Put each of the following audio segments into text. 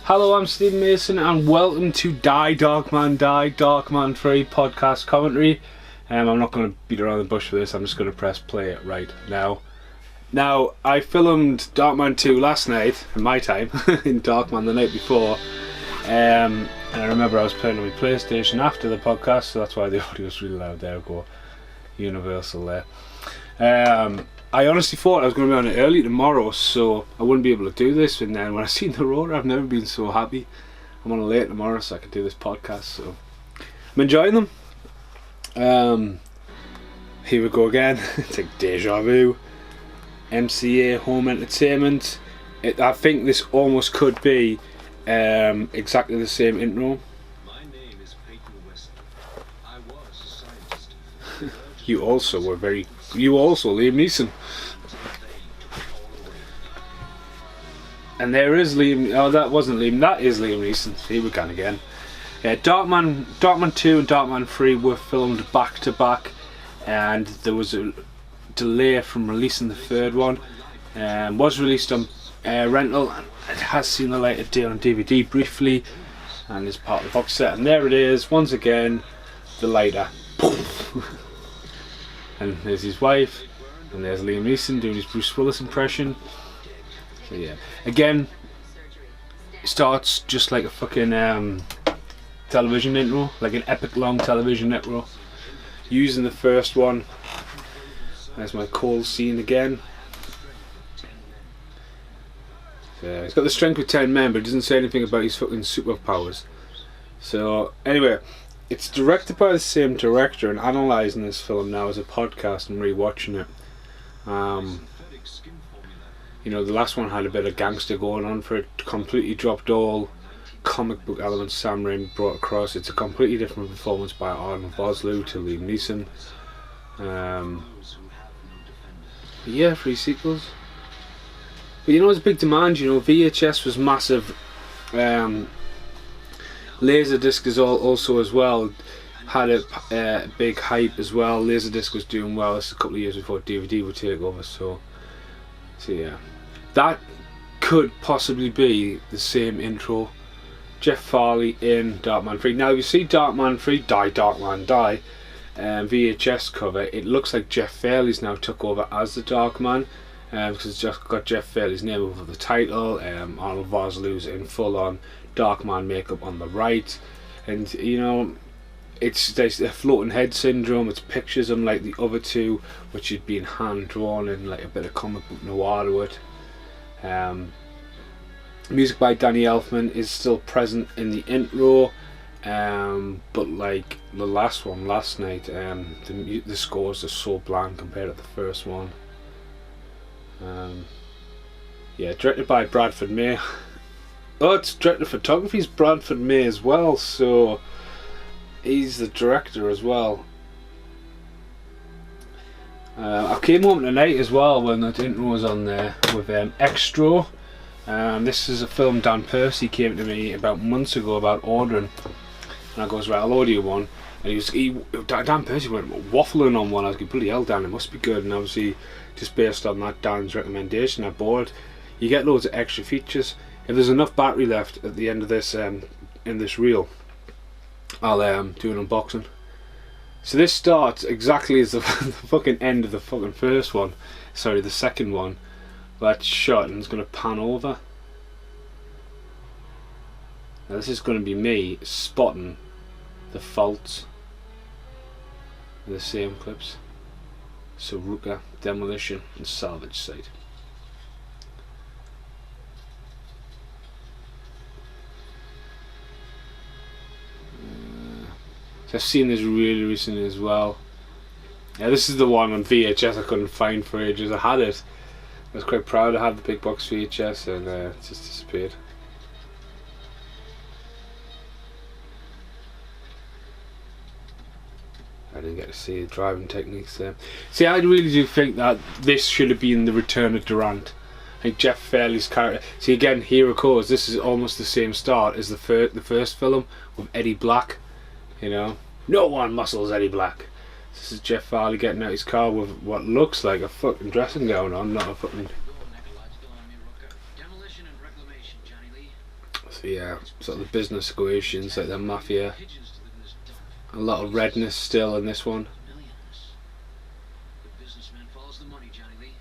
Hello, I'm Stephen Mason and welcome to Darkman 3 podcast commentary. I'm not going to beat around the bush for this, I'm just going to press play right now. Now, I filmed Darkman 2 last night, in my time, in Darkman the night before. And I remember I was playing on my PlayStation after the podcast, so that's why the audio was really loud. There we go. Universal there. I honestly thought I was going to be on it early tomorrow, so I wouldn't be able to do this. And then when I seen the rotor, I've never been so happy. I'm on it late tomorrow, so I can do this podcast. So I'm enjoying them. Here we go again. It's like deja vu. MCA Home Entertainment. I think this almost could be exactly the same intro. My name is Peyton Weston. I was a scientist. You also, Liam Neeson. And there is Liam. Oh, that wasn't Liam. That is Liam Neeson. Here we go again. Yeah, Darkman 2 and Darkman 3 were filmed back to back, and there was a delay from releasing the third one. Was released on rental, and it has seen the light of day on DVD briefly, and is part of the box set. And there it is, once again, the lighter. And there's his wife, and there's Liam Neeson doing his Bruce Willis impression. So yeah, again, it starts just like a fucking television intro, like an epic long television intro, using the first one. There's my cold scene again. So he's got the strength of 10 men, but it doesn't say anything about his fucking superpowers. So anyway, it's directed by the same director, and analysing this film now as a podcast and rewatching it. You know, the last one had a bit of gangster going on for it, completely dropped all comic book elements Sam Raimi brought across. It's a completely different performance by Arnold Vosloo to Liam Neeson. Yeah, 3 sequels. But you know, it's a big demand. You know, VHS was massive. Laserdisc is also as well had a big hype as well. Laserdisc was doing well. This is a couple of years before DVD would take over. So yeah, that could possibly be the same intro. Jeff Farley in Darkman 3. Now, if you see Darkman 3, Darkman Die, VHS cover, it looks like Jeff Farley's now took over as the Darkman, because it's just got Jeff Farley's name over the title. Arnold Vosloo's in full-on Darkman makeup on the right, and you know, there's a floating head syndrome. It's pictures unlike the other two, which had been hand drawn and like a bit of comic book noir to it. Music by Danny Elfman is still present in the intro, but like the last one last night, the scores are so bland compared to the first one. Yeah, directed by Bradford May. Oh, it's director of photography is Bradford May as well, so he's the director as well. I came home tonight as well when that intro was on there with Extra. This is a film Dan Percy came to me about months ago about ordering, and I goes, right, I'll order you one. And Dan Percy went waffling on one. I was like, bloody hell, Dan, it must be good. And obviously, just based on that Dan's recommendation, I bought it. You get loads of extra features. If there's enough battery left at the end of this in this reel, I'll do an unboxing. So this starts exactly as the fucking end of the fucking first one. Sorry, the second one. That's shot, and it's going to pan over. Now this is going to be me spotting the faults in the same clips. So Ruka, demolition and salvage site. So I've seen this really recently as well. Yeah, this is the one on VHS I couldn't find for ages. I had it. I was quite proud to have the big box VHS, and it just disappeared. I didn't get to see the driving techniques there. See, I really do think that this should have been the return of Durant. I think Jeff Farley's character. See, again, here it goes. This is almost the same start as the first film with Eddie Black. You know, no one muscles Eddie Black. This is Jeff Farley getting out his car with what looks like a fucking dressing gown on, not a fucking. So yeah, sort of the business negotiations, like the mafia. Pigeons to live in this dump. A lot of redness still in this one. Millions. The businessman follows the money, Johnny Lee.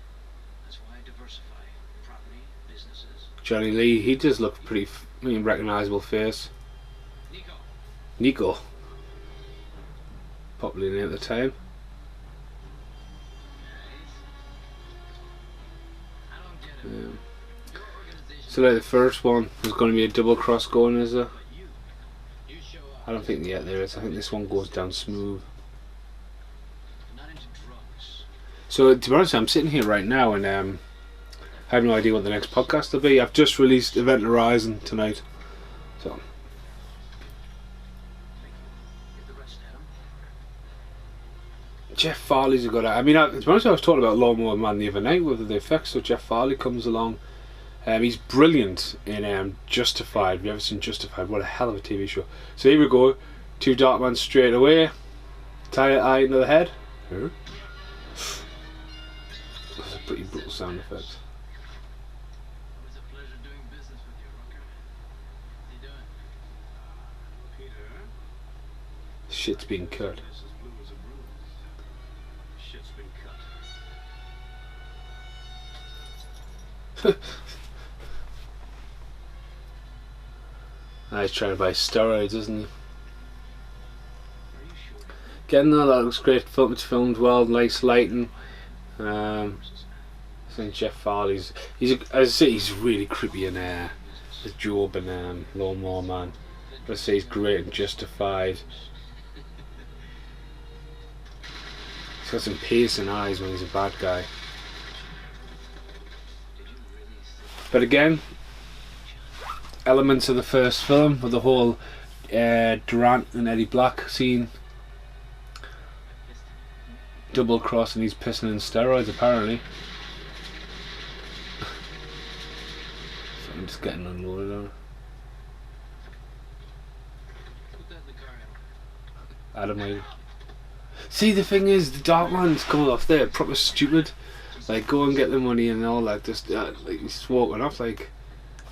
That's why I diversify. Property, businesses. Johnny Lee, he does look pretty recognisable face. Nico. Nico. Popular name at the time. I don't get it. Yeah. Your organization. So like the first one, there's going to be a double cross going, is there? But you show up. I don't think yet there is. I think this one goes down smooth. Not into drugs. So to be honest, I'm sitting here right now and I have no idea what the next podcast will be. I've just released Event Horizon tonight. So Thank you. Give the rest, Adam. Jeff Farley's a good actor. I mean, to be honest, I was talking about Lawnmower Man the other night with the effects. So Jeff Farley comes along. He's brilliant in Justified. Have you ever seen Justified? What a hell of a TV show. So here we go. 2 Darkman straight away. Tie eye into the head. That's a pretty brutal sound effect. It was a pleasure doing business with you, Rooker. How you doing? Peter, Shit's being cut. this is blue as a bruise. Shit's been cut. He's trying to buy steroids, isn't he? Are you sure? Getting that looks great. It's filmed well, nice lighting. I think Jeff Farley's as I say, he's really creepy in as Job and Lawnmower Man. But I say he's great and Justified. He's got some piercing eyes when he's a bad guy. Did you really think But again, elements of the first film with the whole Durant and Eddie Black scene. Double cross and he's pissing in steroids apparently. So I'm just getting unloaded on it. put that in the car, Adam? Adam, see, the thing is, the Darkman's coming off there proper stupid. Like, go and get the money and all that. Just like he's walking off. Like,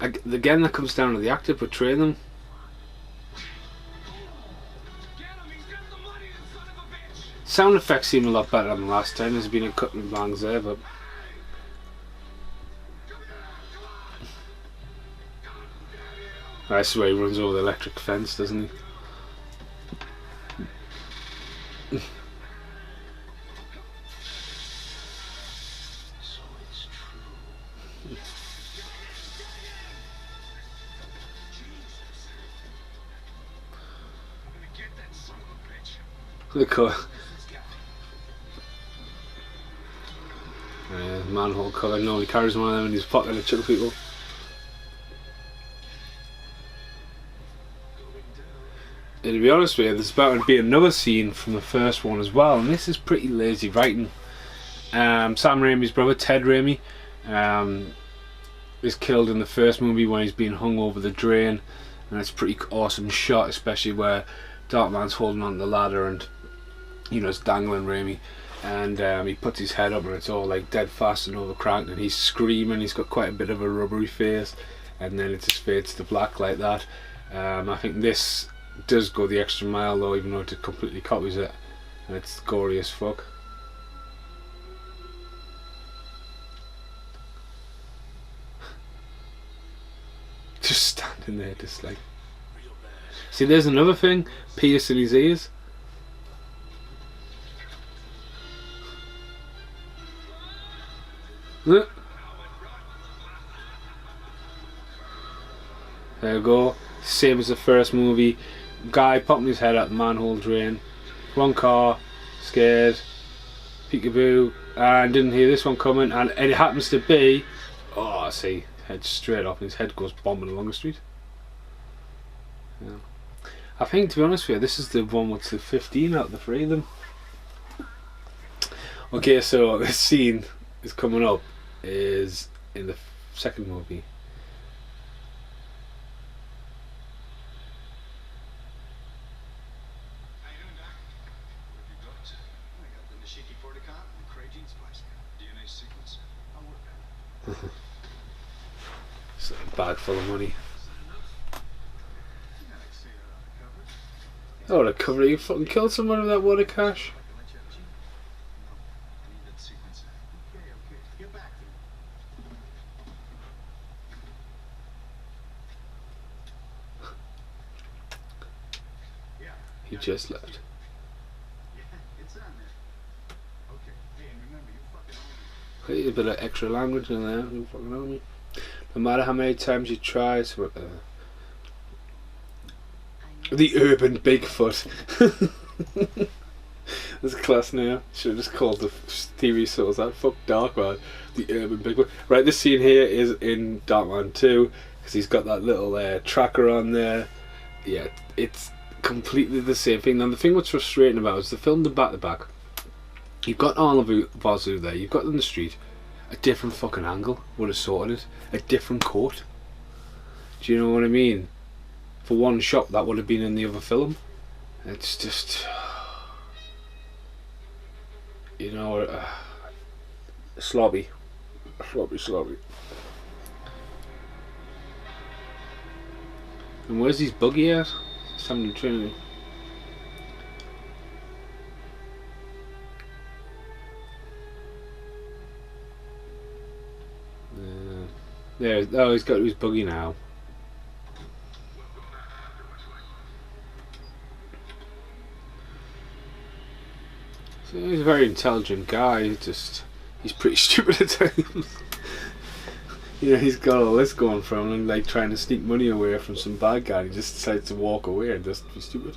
again, that comes down to the actor portraying them. Get him! He's got the money, the son of a bitch! Sound effects seem a lot better than last time. There's been a cut and bangs there, but I swear he runs over the electric fence, doesn't he? So it's true. I'm gonna get that son of a bitch. Look at manhole cover. No, he carries one of them in his pocket to chuck people. And to be honest with you, there's about to be another scene from the first one as well, and this is pretty lazy writing. Sam Raimi's brother, Ted Raimi, is killed in the first movie when he's being hung over the drain, and it's a pretty awesome shot, especially where Darkman's holding on the ladder and, you know, it's dangling Raimi, and he puts his head up and it's all like dead fast and overcranked, and he's screaming. He's got quite a bit of a rubbery face, and then it just fades to black like that. I think this does go the extra mile though, even though it completely copies it, and it's gory as fuck. Just standing there, just like. See, there's another thing, piercing his ears. There we go. Same as the first movie. Guy popping his head out the manhole drain. One car, scared, peekaboo, and didn't hear this one coming. And it happens to be, oh, I see, head straight off, and his head goes bombing along the street. Yeah. I think, to be honest with you, this is the one with the 15 out of the 3 of them. Okay, so this scene is coming up is in the second movie. How you doing, Doc? What have you got? I got the Nishiki Forticon and Cray gene splice. DNA sequence. I'll work on it. It's a bag full of money. Is that enough? I would have covered it. You fucking killed someone with that water cache. No, I need that sequence. Okay. Get back to me. Yeah. He just left. Yeah, it's on there. Okay. Hey, and remember, you fucking own me. Hey, a bit of extra language in there. You fucking know me. No matter how many times you try, so, the urban Bigfoot. That's class now. Should have just called the TV shows that. Fuck Darkman. The urban Bigfoot. Right, this scene here is in Darkman 2 because he's got that little tracker on there. Yeah, it's completely the same thing. Now the thing what's frustrating about it is they filmed them back to back. You've got Arnold Vosloo there. You've got them in the street. A different fucking angle would have sorted it. A different coat. Do you know what I mean? For one shot, that would have been in the other film. It's just, you know, sloppy. And where's his buggy at? Something Trinity. There. Oh, he's got his buggy now. So he's a very intelligent guy. He's pretty stupid at times. You know, he's got all this going from him, like trying to sneak money away from some bad guy. He just decides to walk away and just be stupid.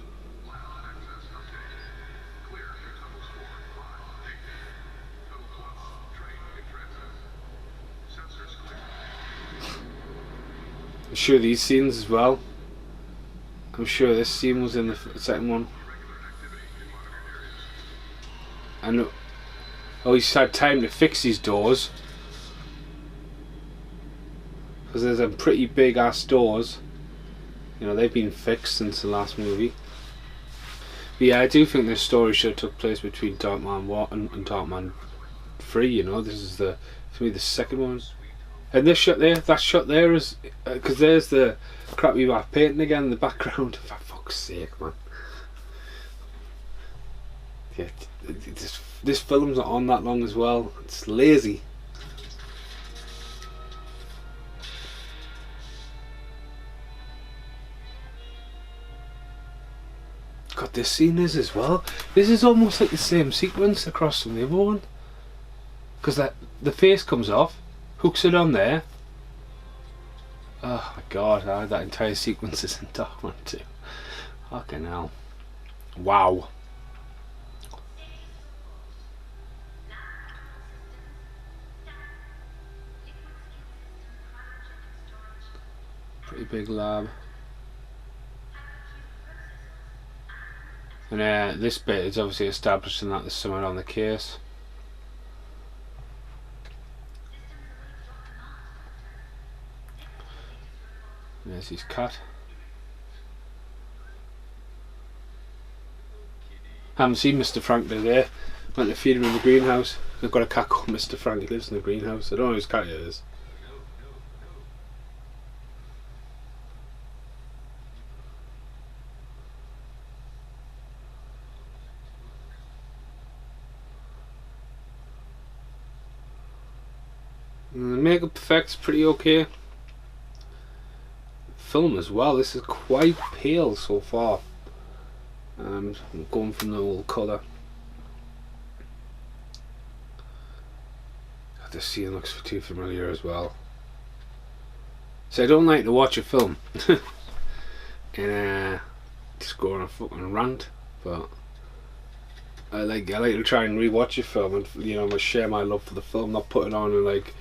I'm sure these scenes as well. I'm sure this scene was in the second one. I know. Oh, he's had time to fix these doors. Because there's some pretty big ass doors. You know, they've been fixed since the last movie. But yeah, I do think this story should have took place between Darkman 1 and Darkman 3, you know. This is for me the second one. And this shot there, that shot there is, because there's the crappy back painting again in the background. For fuck's sake, man. Yeah, this film's not on that long as well. It's lazy. God, this scene is as well. This is almost like the same sequence across from the other one. Because the face comes off. Hooks it on there. Oh my god, that entire sequence is in Darkman 2. Fucking hell. Wow. Pretty big lab. And this bit is obviously establishing that there's someone on the case. There's his cat. Haven't seen Mr. Frank today. Went to feed him in the greenhouse. I've got a cat called Mr. Frank. He lives in the greenhouse. I don't know whose cat it is. And the makeup effects pretty okay. Film as well. This is quite pale so far. I'm going from the old colour. This scene looks too familiar as well. So I don't like to watch a film and just go on a fucking rant, but I like to try and rewatch a film and, you know, share my love for the film, not put it on and, like,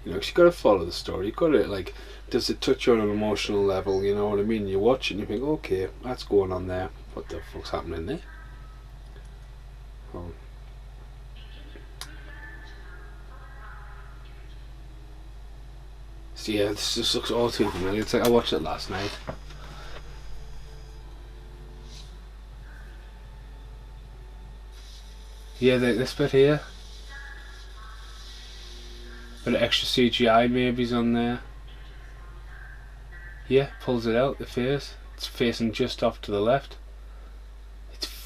you know, 'cause you got to follow the story. You got to, like, does it touch you on an emotional level? You know what I mean? You watch it and you think, okay, that's going on there. What the fuck's happening there? Oh. So yeah, this just looks all too familiar. It's like I watched it last night. Yeah, this bit here. Bit of extra CGI maybe's on there. Yeah, pulls it out, the face. It's facing just off to the left.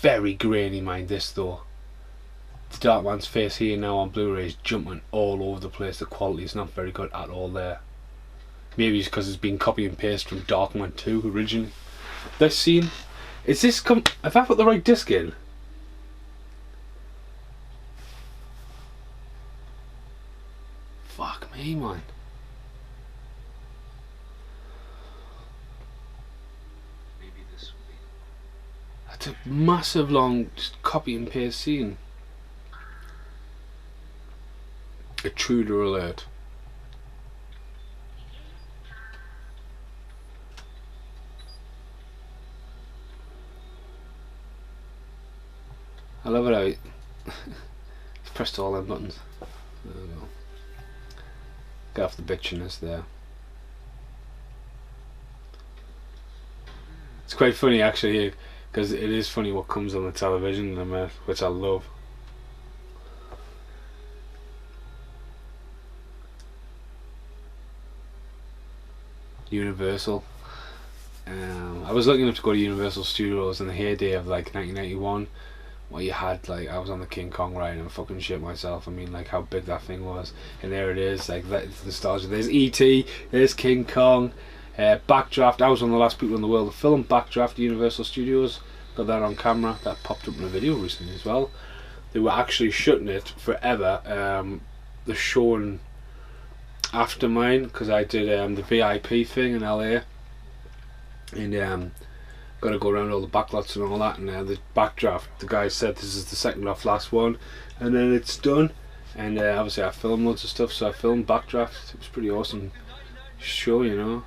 very grainy, mind this though. The Darkman's face here now on Blu-ray is jumping all over the place. The quality is not very good at all there. Maybe it's because it's been copy and paste from Darkman 2 originally. This scene, is this have I put the right disc in? Fuck me, man. Maybe this will be. That's a massive long just copy and paste scene. Intruder alert. I love it how he pressed all them buttons. There we go. Get off the bitchiness there. It's quite funny actually, because it is funny what comes on the television in a minute, which I love. Universal. I was lucky enough to go to Universal Studios in the heyday of like 1991, where you had like, I was on the King Kong ride and fucking shit myself. I mean, like how big that thing was, and there it is, like that's nostalgia. There's E.T., there's King Kong, Backdraft. I was one of the last people in the world to film Backdraft at Universal Studios. Got that on camera. That popped up in a video recently as well. They were actually shooting it forever. They're showing after mine, because I did the VIP thing in LA, and got to go around all the backlots and all that, and the Backdraft, the guy said this is the second off last one, and then it's done. And obviously I filmed loads of stuff, so I filmed Backdraft. It was pretty awesome show, you know.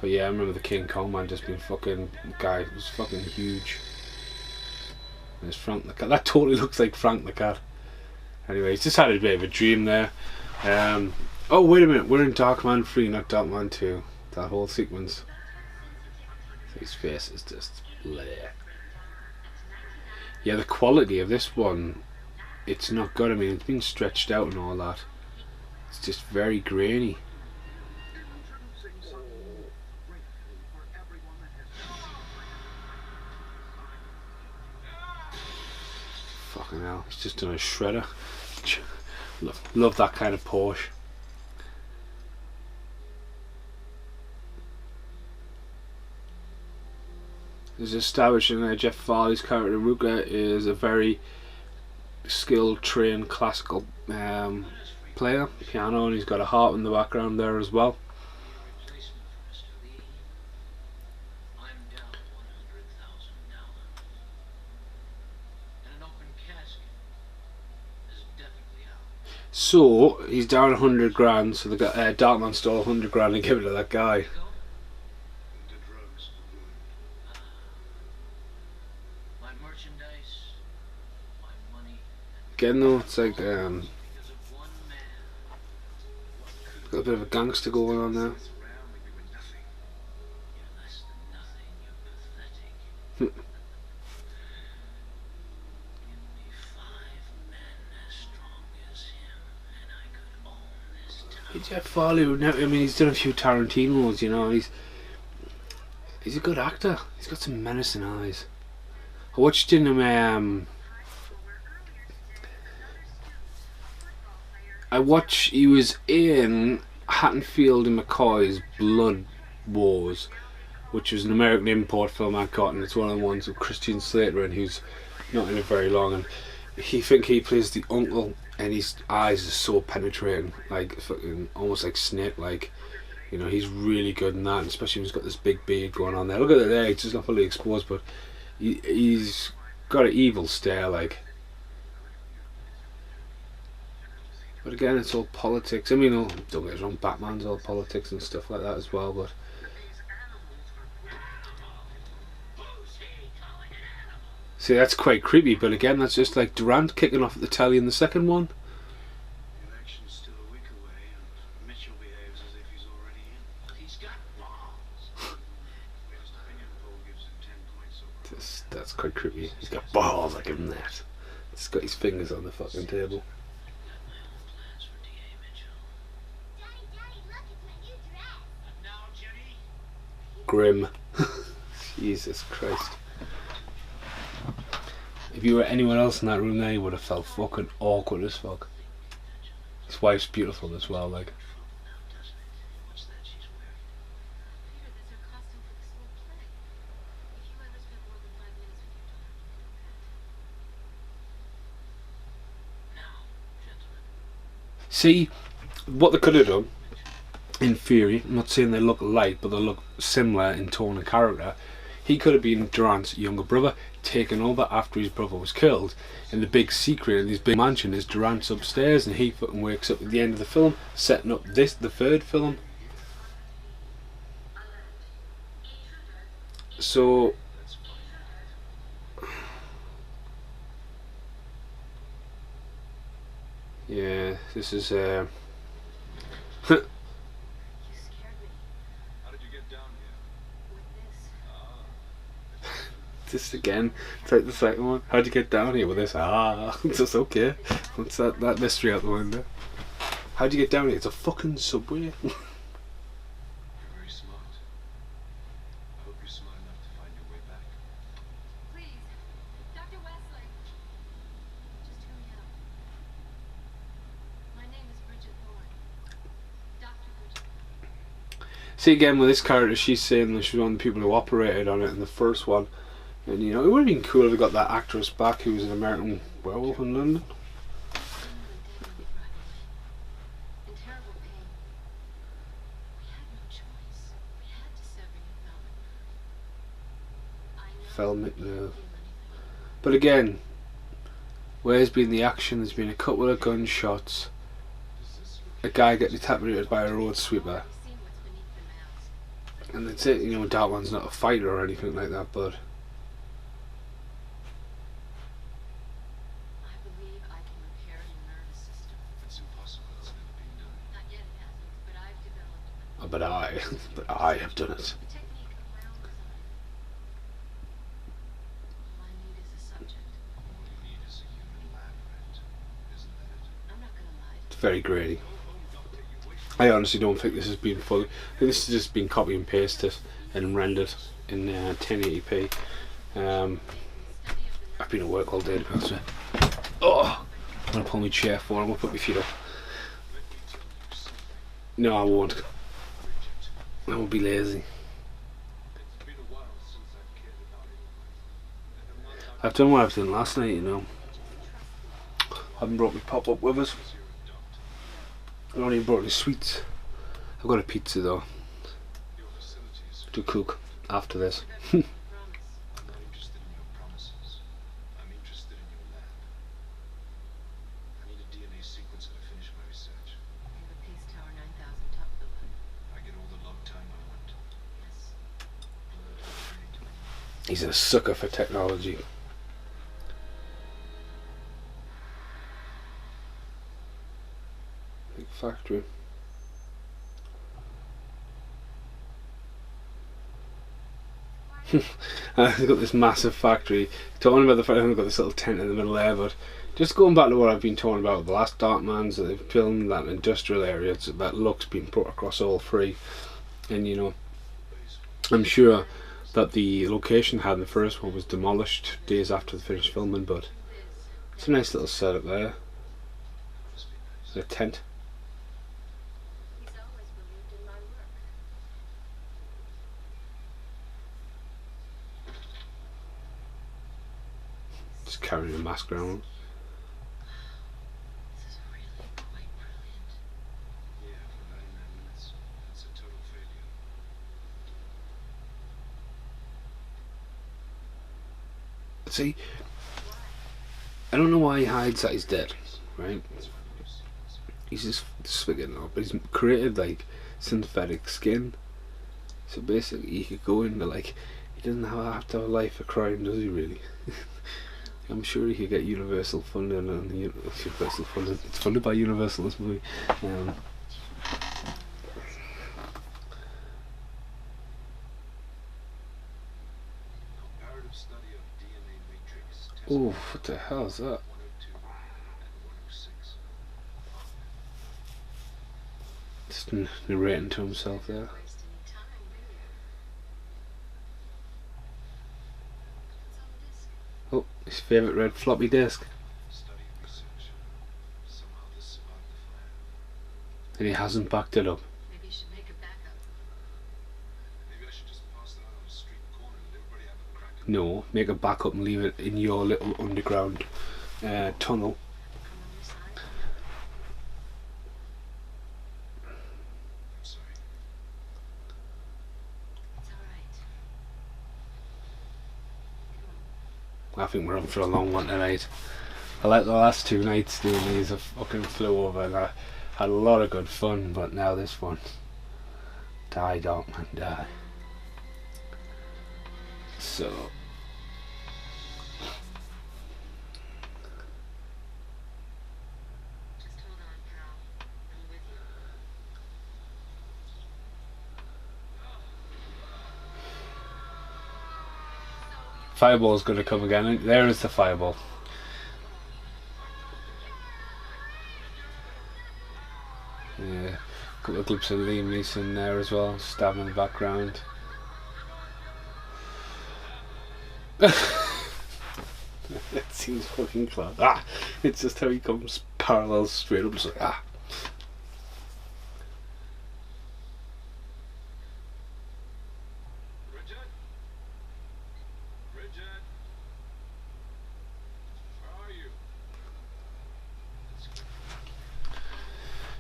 But yeah, I remember the King Kong man just being fucking, the guy was fucking huge. There's Frank the cat. That totally looks like Frank the cat. Anyway, he's just had a bit of a dream there. Oh wait a minute, we're in Darkman 3, not Darkman 2. That whole sequence. His face is just bleh. Yeah, the quality of this one, it's not good. I mean, it's been stretched out and all that. It's just very grainy. Fucking hell, he's just done a shredder. Love that kind of Porsche. Is establishing that Jeff Farley's character Ruka is a very skilled, trained classical player, piano, and he's got a harp in the background there as well. So he's down 100 grand. So the guy, Darkman stole 100 grand and gave it to that guy. Again though, it's like got a bit of a gangster going on there. Jeff Farley would never, I mean, he's done a few Tarantinos, you know, and he's a good actor. He's got some menacing eyes. I watched him he was in Hattonfield and McCoy's Blood Wars, which was an American import film I got, and it's one of the ones with Christian Slater, and who's not in it very long, and he plays the uncle, and his eyes are so penetrating, like fucking almost like Snake, like, you know, he's really good in that, and especially when he's got this big beard going on there. Look at it there, it's just not fully exposed, but he's got an evil stare, like. But again, it's all politics. I mean, don't get us wrong, Batman's all politics and stuff like that as well, but see, that's quite creepy, but again, that's just like Durant kicking off at the telly in the second one. The election's still a week away, and Mitchell behaves as if he's already in. He's got balls. Latest opinion poll gives him 10 points over. That's quite creepy. He's got balls, I give him that. He's got his fingers on the fucking table. Grim. Jesus Christ. If you were anyone else in that room there, you would have felt fucking awkward as fuck. His wife's beautiful as well, like. What's that she's wearing? Peter, that's her costume for this whole play. If you ever spend more than 5 minutes with your daughter, you'll know that. Now, gentlemen. See, what they could have done, in theory, I'm not saying they look alike, but they look similar in tone and character. He could have been Durant's younger brother, taken over after his brother was killed. And the big secret in his big mansion is Durant's upstairs, and he fucking wakes up at the end of the film, setting up the third film. So, yeah, this is You scared me How did you get down here? with this. this again. It's like the second one. How'd you get down here with this? It's just okay. What's that mystery out the window? How'd you get down here? It's a fucking subway. You're very smart. I hope you're smart enough to find your way back. Please, Dr. Wesley. Just hear me out. My name is Bridget Thorne. Dr. Bridget. See, again with this character, she's saying that she's one of the people who operated on it in the first one. And you know, it would have been cool if we got that actress back who was an American werewolf in London. In terrible pain. We had no choice. We had to sever you, Velma. I know Velma, you no. can't do anything. But again, where's been the action? There's been a couple of gunshots. A guy getting decapitated by a road sweeper. We've seen what's beneath the mask. And that's it, you know, Darkman's not a fighter or anything like that, but I believe I can repair your nervous system. It's impossible. It's never been done. Not yet it hasn't, but I've developed but I have done it. a technique of my own design. All I need is a subject. All you need is a human lab rat. Isn't that it? I'm not gonna lie It's to very grainy. I honestly don't think this has been fully. I think this has just been copy and pasted and rendered in 1080p. I've been at work all day to be honest with you. Oh, I'm gonna pull my chair forward. I'm gonna put my feet up. No, I won't. I won't be lazy. It's been a while since I've cared about anyone. And I'm not out I've done what I've done last night, you know. I haven't brought my pop-up with us. because you're a doctor. I only brought the sweets. I've got a pizza though Your facilities. to cook after this. promise. I'm not interested in your promises. I'm interested in your lab. I need a DNA sequencer to finish my research. I have a Peace Tower 9000 top filter. I get all the log time I want. Yes. He's a sucker for technology. Big factory. I've got this massive factory. Talking about the fact I've got this little tent in the middle there, but just going back to what I've been talking about, the last Darkmans that they've filmed, that industrial area, that look's been put across all three. And you know, I'm sure that the location had in the first one was demolished days after the finished filming, but it's a nice little setup there. A tent. He's always believed in my work. Just carrying a mask around. This is really quite brilliant. Yeah, for 99 minutes. That's a total failure. See, I don't know why he hides that he's dead, right? He's just figuring it out, but he's created like synthetic skin. So basically, he could go into like, he doesn't have to have a life of crime, does he really? I'm sure he could get Universal funding and Universal funding. It's funded by Universal, this movie. Comparative study of DNA matrix. Test Oh, what the hell is that? 102 and 106. Just narrating to himself there. Waste any time, do you? What's on the disc? Oh, His favourite red floppy disk. Study and research. Somehow this survived the fire. And he hasn't backed it up. Maybe you should make a backup. Maybe I should just pass that out on a street corner and everybody have a crack at it. No, make a backup and leave it in your little underground tunnel. Come on your side. I'm sorry. It's alright. I think we're on for a long one tonight. I like the last 2 nights doing these. I fucking flew over and I had a lot of good fun, but now this one. Die, Darkman, die. So, Just hold on, pal. I'm with you. Fireball's gonna come again. There is the fireball. Yeah, a couple of clips of Liam Neeson there as well, stabbing in the background. It seems fucking class. Ah, it's just how he comes parallel straight up. It's like, ah. Bridget? Bridget? Where are you?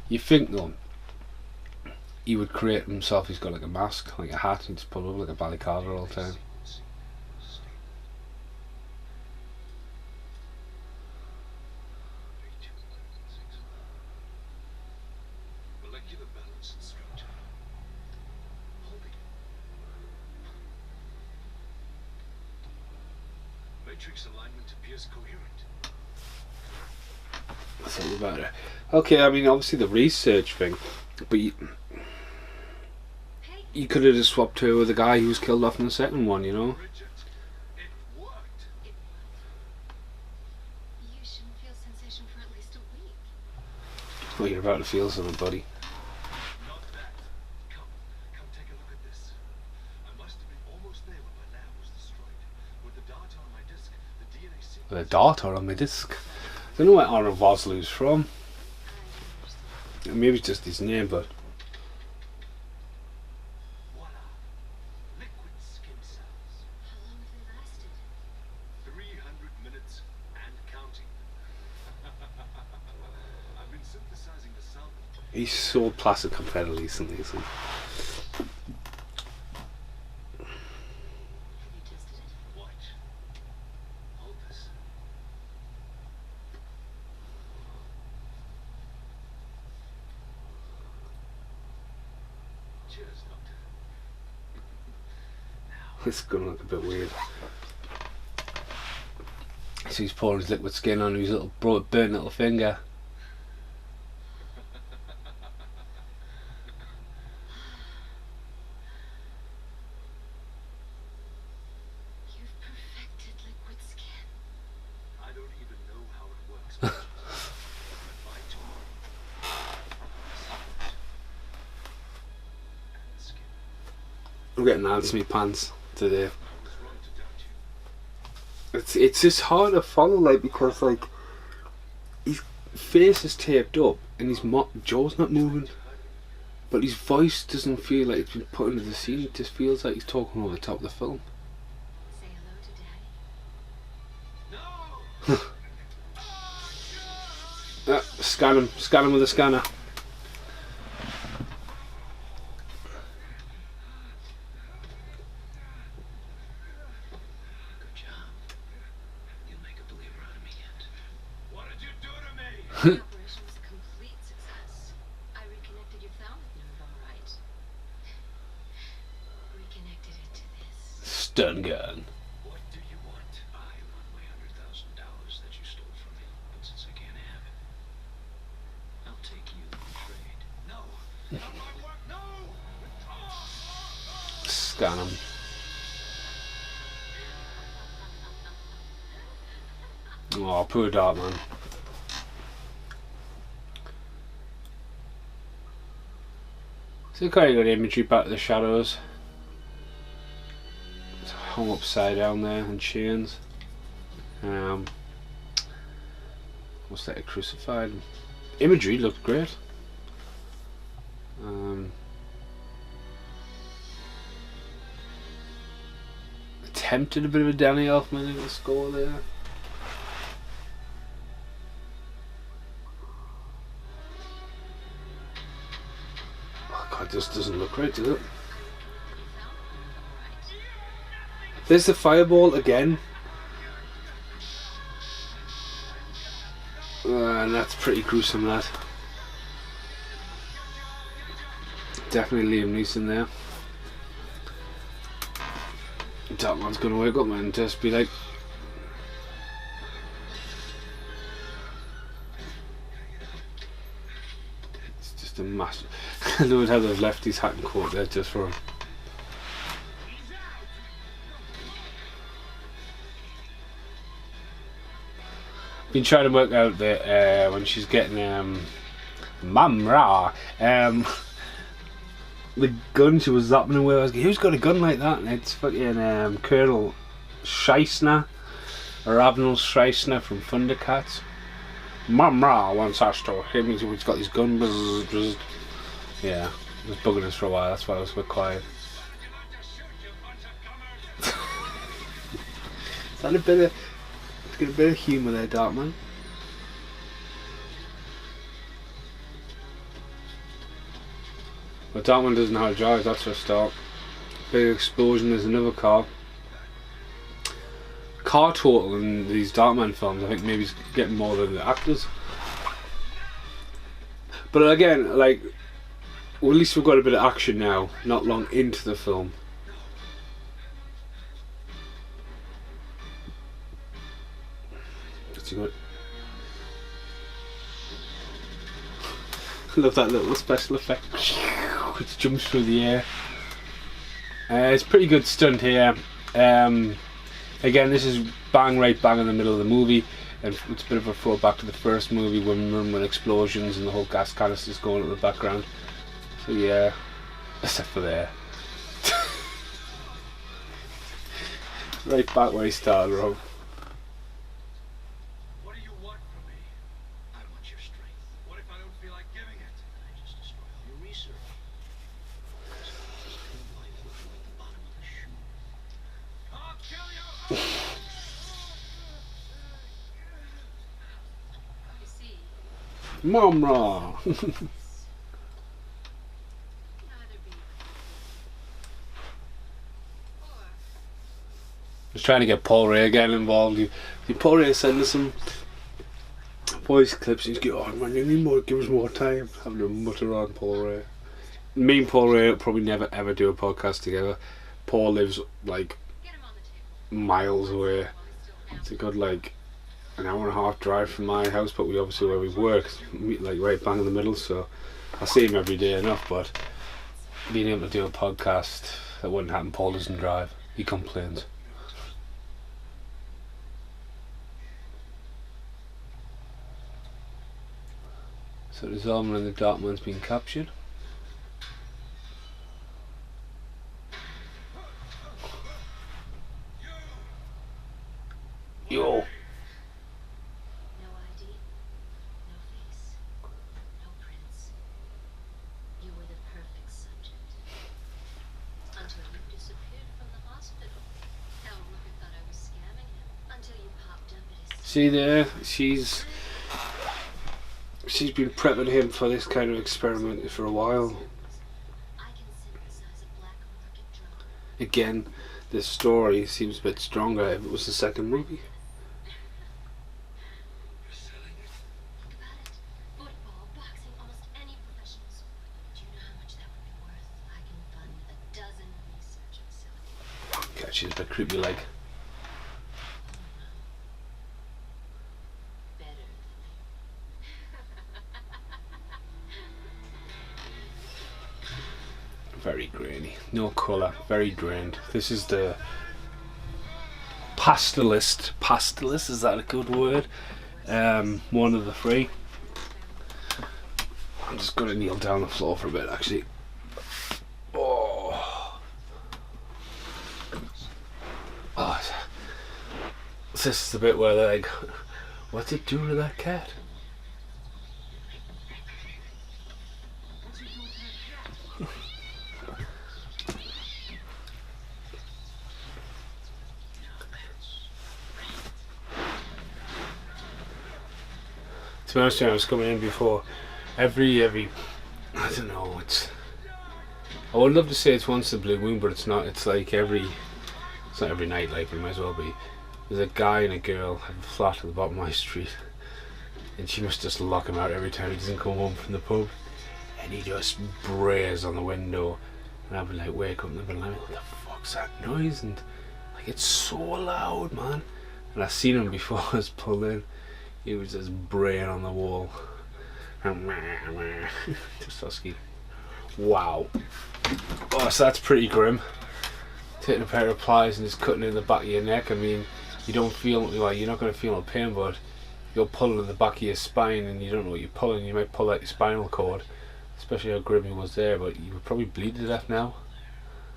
You think though, he would create himself. He's got like a mask, like a hat, and just pull over like a balaclava all the time. Molecular balance and structure. Holding. Matrix alignment appears coherent. That's all about it. Okay, I mean obviously the research thing, but you could have just swapped her with the guy who was killed off in the second one, you know? Bridget, it worked. You shouldn't feel sensation for at least a week. Well, you're about to feel something, buddy. Not that. Come take a look at this. I must have been almost there when my lab was destroyed. With the data on my disk, the DNA sequence. With a data on my disc. I don't know where Arnold Vosloo's from. I understand. Maybe it's just his name, but Voila. Liquid skin cells. How long have they lasted? 300 minutes and counting. I've been synthesizing the sample. he's so plastic compared to recently, isn't he? Have you tested it? What? Hold this. Cheers, Doctor. It's gonna look a bit weird. So he's pouring his liquid skin on his little burnt little finger. You've perfected liquid skin. I don't even know how it works. But by tomorrow, and the skin. I'm getting ants in my pants today. I was wrong to doubt you. It's just hard to follow, like, because like his face is taped up and his jaw's not moving, but his voice doesn't feel like it's been put into the scene. It just feels like he's talking over the top of the film. Say hello to Daddy. No! Scan him with a scanner. Good job. You'll make a believer out of me yet. What did you do to me? The operation was a complete success. I reconnected your thalamus nerve, all right. Reconnected it to this. Stun gun. What do you want? I want my $100,000 that you stole from me. But since I can't have it, I'll take you in trade. No! Not my work! No! Scan him. Oh, poor Darkman. So kind of got imagery back to the shadows. It's hung upside down there in chains. What's that? A crucified imagery looked great. Attempted a bit of a Danny Elfman in the score there. Oh god, this doesn't look right, does it? There's the fireball again. And that's pretty gruesome, that. Definitely Liam Neeson there. Darkman's gonna wake up and just be like, it's just a massive. I love how they've left his hat and coat there just for him. Been trying to work out that when she's getting Mamra, the gun she was zapping away. I was like, who's got a gun like that? And it's fucking Colonel Scheissner, or Admiral Scheissner from Thundercats. Mamra wants us to him. He's got his gun. Bzz, bzz. Yeah, it was bugging us for a while. That's why I was a bit quiet. Is that a bit of? Get a bit of humour there, Darkman. But Darkman doesn't know how to drive, that's for a start. Big explosion, there's another car. Car total in these Darkman films, I think maybe he's getting more than the actors. But again, like, well, at least we've got a bit of action now, not long into the film. Good. I love that little special effect. It jumps through the air. It's a pretty good stunt here. Again, this is bang in the middle of the movie, and it's a bit of a throwback to the first movie when explosions and the whole gas canisters going in the background. So yeah, except for there. Right back where he started, Rob. Mamra! Just trying to get Paul Ray again involved. Paul Ray sending some voice clips. He's going, oh man, you need more, give us more time. Having to mutter on Paul Ray. Me and Paul Ray will probably never ever do a podcast together. Paul lives like miles away. It's a good like an hour and a half drive from my house, but we obviously where we work, like right bang in the middle, so I see him every day enough, but being able to do a podcast, that wouldn't happen. Paul doesn't drive, he complains. So the Zalman and the Darkman's been captured. Yo! No ID, no face, no prints. You were the perfect subject. Until you disappeared from the hospital. Hell, Rooker thought I was scamming him. Until you popped up at his... See there, she's been prepping him for this kind of experiment for a while. I can synthesize a black market drug. Again, this story seems a bit stronger if it was the second movie. Think about it. Football, boxing, almost any professional sport. Do you know how much that would be worth? I can fund a dozen research facilities. God, she's a bit creepy like. Better Very grainy, no colour, very drained. This is the pastelist. Pastelist, is that a good word? One of the three. I'm just gonna kneel down on the floor for a bit actually. Oh. This is the bit where they're like, what's it do to that cat? To be honest, when I was coming in before, every I don't know, I would love to say it's once in a blue moon, but it's not. It's like it's not every night, like, it might as well be. There's a guy and a girl have a flat at the bottom of my street, and she must just lock him out every time he doesn't come home from the pub, and he just brays on the window, and I'll be like, wake up, and they'll be like, what the fuck's that noise? And like, it's so loud, man. And I've seen him before I was pulled in. He was just braying on the wall. Just husky. Wow. Oh, so that's pretty grim. Taking a pair of pliers and just cutting in the back of your neck. I mean, you don't feel, well, you're not going to feel no pain, but you're pulling in the back of your spine and you don't know what you're pulling. You might pull out your spinal cord, especially how grim he was there, but you would probably bleed to death now.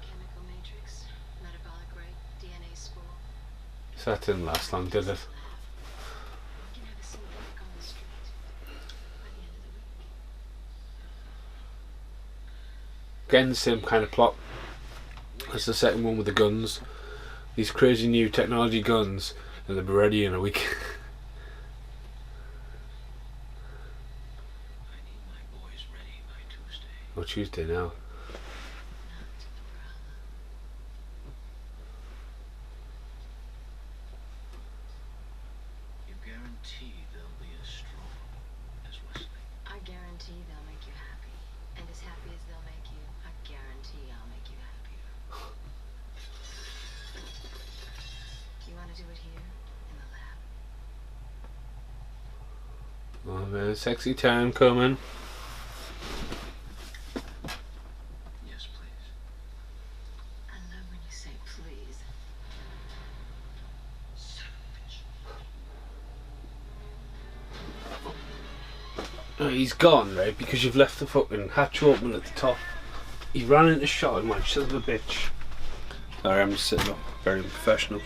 Chemical matrix, metabolic rate, DNA spool. So that didn't last long, did it? We can have a synthetic on the street by the end of the week. Again, the same kind of plot as the second one with the guns. These crazy new technology guns, and they'll be ready in a week. I need my boys ready by Tuesday. Or Tuesday now. Not a problem. You guarantee they'll be as strong as Wesley? I guarantee they'll make you happy. And as happy as they'll make you, I guarantee I'll make you happier. Do you want to do it here? In the lab? Oh man, sexy time coming. Yes, please. I love when you say please. Son of a bitch. He's gone, right? Because you've left the fucking hatch open at the top. He ran into shot and went, son of a bitch. Sorry, I'm just sitting up, very unprofessional.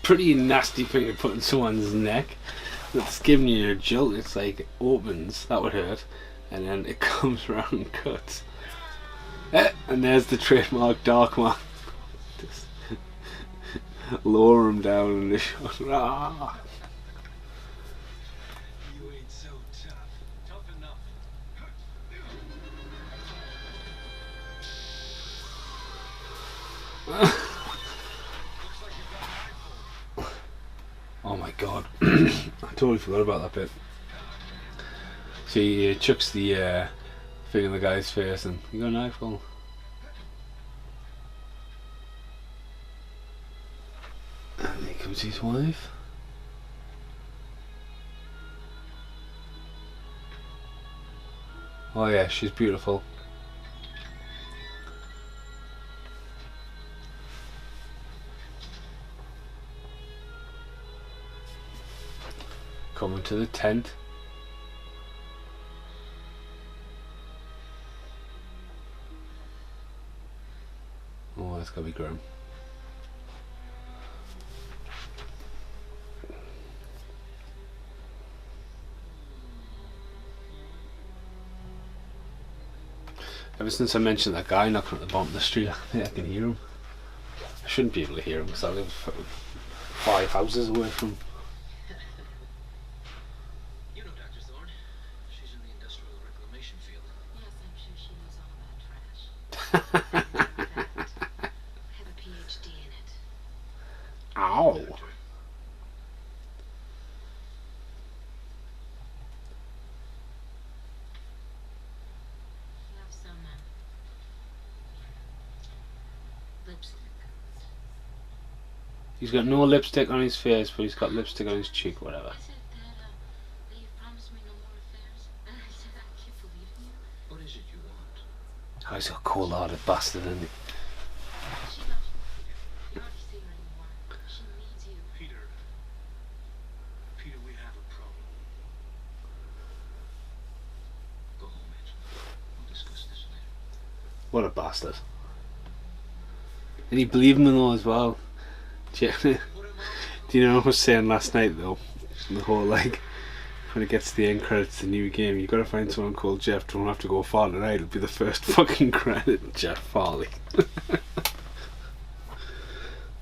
Pretty nasty thing to put in someone's neck. It's giving you a jolt. It's like it opens, that would hurt, and then it comes around and cuts. And there's the trademark Darkman. Just lower him down in the shot. Ah. You ain't so tough. Tough enough. Oh my god. I totally forgot about that bit. So he chucks the thing in the guy's face and you got a knife, Paul? And here comes his wife. Oh yeah, she's beautiful. Coming to the tent. Oh, that's gotta be grim. Ever since I mentioned that guy knocking at the bottom of the street, I think I can hear him. I shouldn't be able to hear him because I live 5 houses away from him. You know Dr. Thorne. She's in the industrial reclamation field. Yes, I'm sure she knows all about trash. In fact, have a PhD in it. Ow! You have some lipstick. He's got no lipstick on his face, but he's got lipstick on his cheek, whatever. I said that you promised me no more affairs. And I said I keep believing you. What is it you want? Oh, he's a cold-hearted bastard, isn't he? She loves you. You don't see her anymore. She needs you. Peter. Peter, we What a bastard. And he believed him though as well. Do you know what I was saying last night though? The whole like, when it gets to the end credits of the new game, you gotta find someone called Jeff. Don't have to go far tonight. It'll be the first fucking credit. Jeff Farley.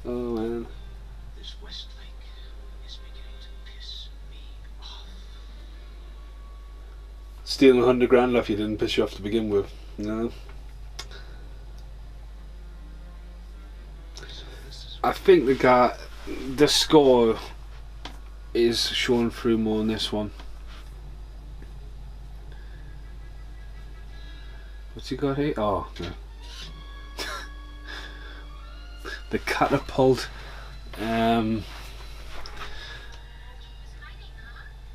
Oh man. This Westlake is beginning to piss me off. Stealing 100 grand off you didn't piss you off to begin with. No. I think the score is shown through more in this one. What's he got here? Oh, no. The catapult.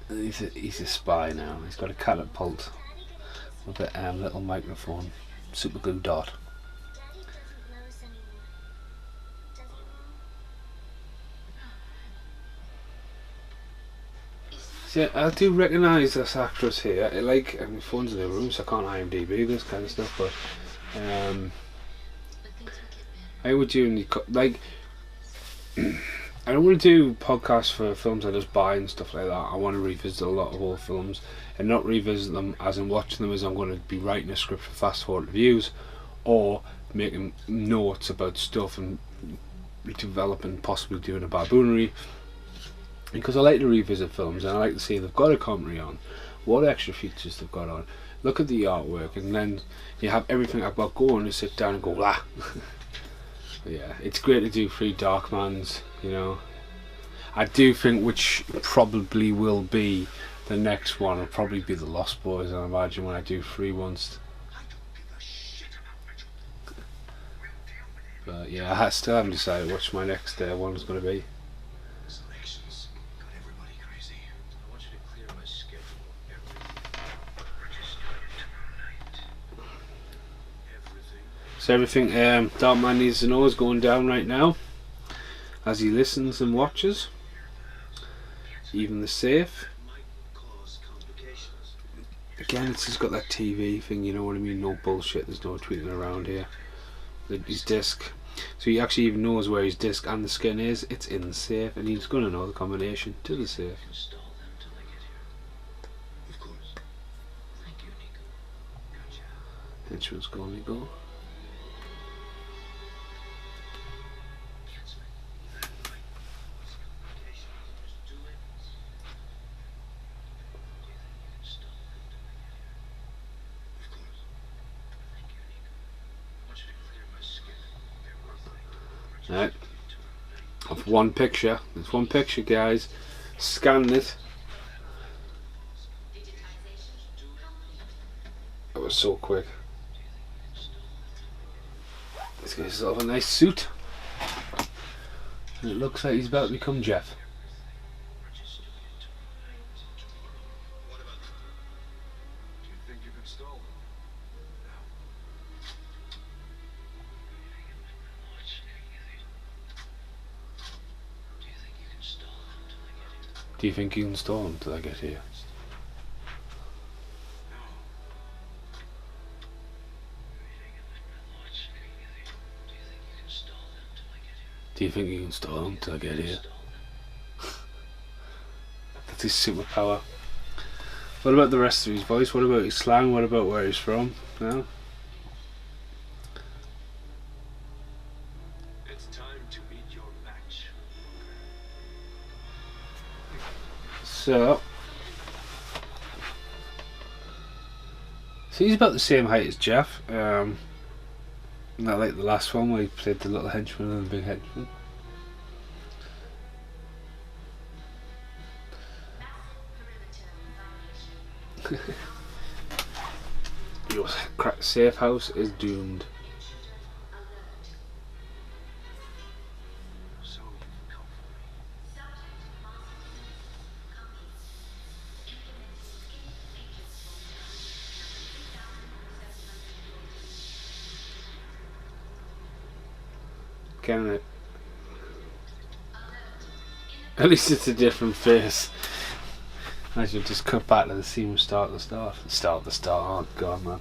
He's a spy now. He's got a catapult with a little microphone, super glue dot. Daddy doesn't know us anymore. Does he, Mom? See, I do recognise this actress here. Like, my phone's in the room, so I can't IMDb this kind of stuff. But But things will get better. I would do like. I don't want to do podcasts for films I just buy and stuff like that. I want to revisit a lot of old films and not revisit them as in watching them, as I'm going to be writing a script for fast forward reviews or making notes about stuff and developing, possibly doing a baboonery. Because I like to revisit films and I like to see if they've got a commentary on, what extra features they've got on, look at the artwork, and then you have everything I've got going to sit down and go, lah. Yeah, it's great to do 3 Darkmans, you know. I do think which probably will be the next one will probably be the Lost Boys, I imagine, when I do 3 once. But yeah, I still haven't decided which my next one is going to be. This election's got everybody crazy. I want you to clear my schedule of everything. We're just everything. So everything Darkman needs to know is going down right now as he listens and watches. Even the safe. Might cause complications. Again, it's just got that TV thing, you know what I mean? No bullshit, there's no tweeting around here. His disc. So he actually even knows where his disc and the skin is. It's in the safe, and he's going to know the combination to the safe. Install them till I get here. Of course. Thank you, Nico. Gotcha. Henchman's going to go. Just do it. Install them till I get here. Of course. Thank you, Nico. I want you to clear my schedule of everything. Right. Of one picture. There's one picture, guys. Scan it. That was so quick. This guy's himself a nice suit. And it looks like he's about to become Jeff. What about them? Do you think you can stall them? Do you think you can stall him till I get here? Do you think you can stall him till I get here? That's his superpower. What about the rest of his voice? What about his slang? What about where he's from? No? It's time to meet your match. So he's about the same height as Jeff. Not like the last one where he played the little henchman and the big henchman. Your safe house is doomed. So you've come for me. Can it? At least it's a different face. I should just cut back to the scene from start to start. Start to start. Oh god, man.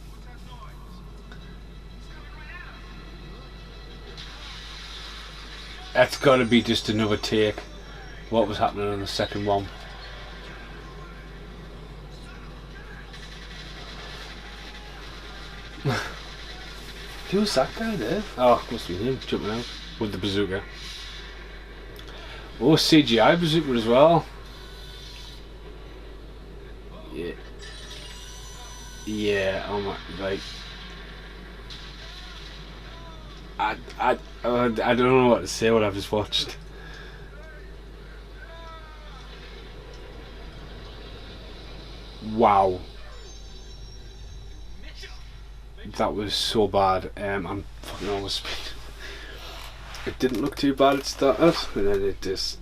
What's that noise? That's got to be just another take. What was happening in the second one? Who's that guy there? Oh, must be him jumping out with the bazooka. Oh, CGI bazooka as well. Yeah. Yeah. Oh my. Like. I don't know what to say. What I've just watched. Wow. That was so bad. I'm fucking almost. It didn't look too bad at started, and then it's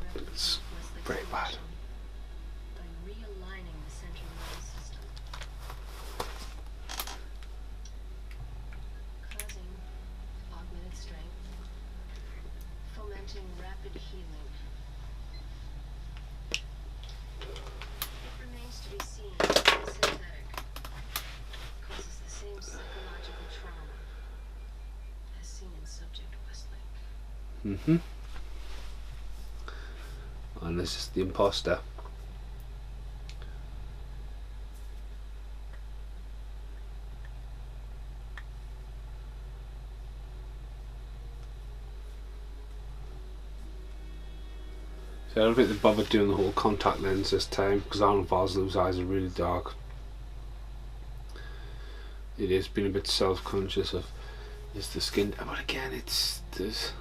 pretty bad. By realigning the central nervous system, causing augmented strength, fomenting rapid healing. It remains to be seen if the synthetic causes the same psychological trauma as seen in Subject Westlake. And this is the imposter. So I don't think they bothered doing the whole contact lens this time, because Arnold Vosloo's eyes are really dark. It is being a bit self-conscious of is the skin, but again there's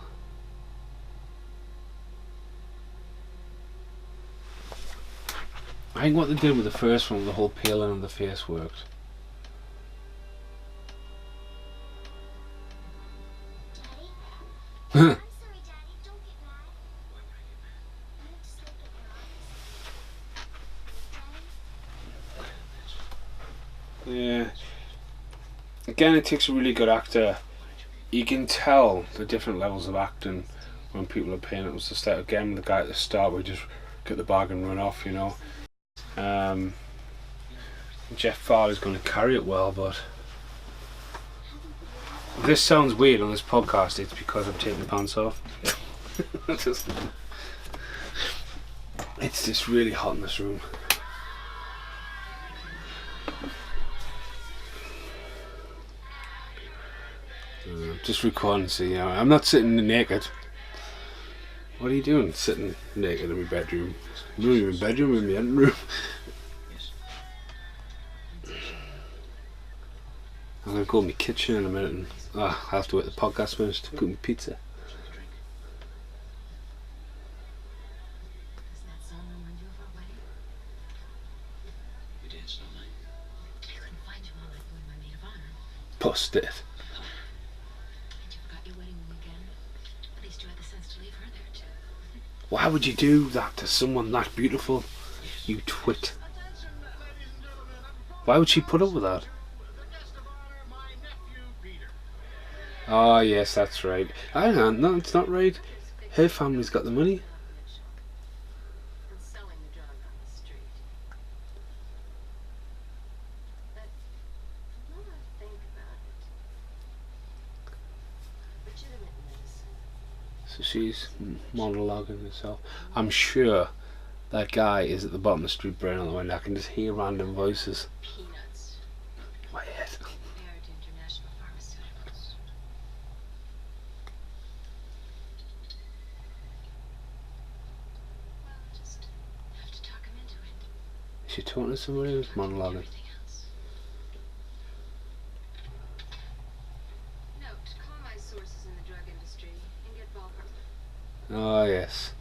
I think what they did with the first one, the whole peeling of the face worked. Daddy? I'm sorry, Daddy. Don't get mad. Why would I get mad? I went to sleep at your office. Daddy? Yeah. Again, it takes a really good actor. You can tell the different levels of acting when people are paying. It was the start again with the guy at the start where he just get the bag and run off, you know. Jeff Farley's going to carry it well, but if this sounds weird on this podcast, it's because I'm taking the pants off. It's just really hot in this room. Just recording, so you know, I'm not sitting naked. What are you doing sitting naked in my bedroom? I'm not even in my bedroom, I'm in my living room. I'm going to go in my kitchen in a minute and I have to wait the podcast finished to cook my pizza. Does that song remind you of our wedding? We danced all night. I couldn't find you all night when my maid of honor. Post it. And you forgot your wedding ring again. At least you had the sense to leave her there too. Why would you do that to someone that beautiful? You twit. Why would she put up with that? Oh yes, that's right. I don't know, no, it's not right. Her family's got the money. And selling the drug on the street. But the more I think about it, legitimate medicine. So she's monologuing herself. I'm sure that guy is at the bottom of the street burning on the window. I can just hear random voices. Peanuts. In my head. Compared to international pharmaceuticals. Well, just have to talk him into it. Is she talking to somebody who's monologuing? Everything else. Note, call my sources in the drug industry and get ballpark. Oh yes.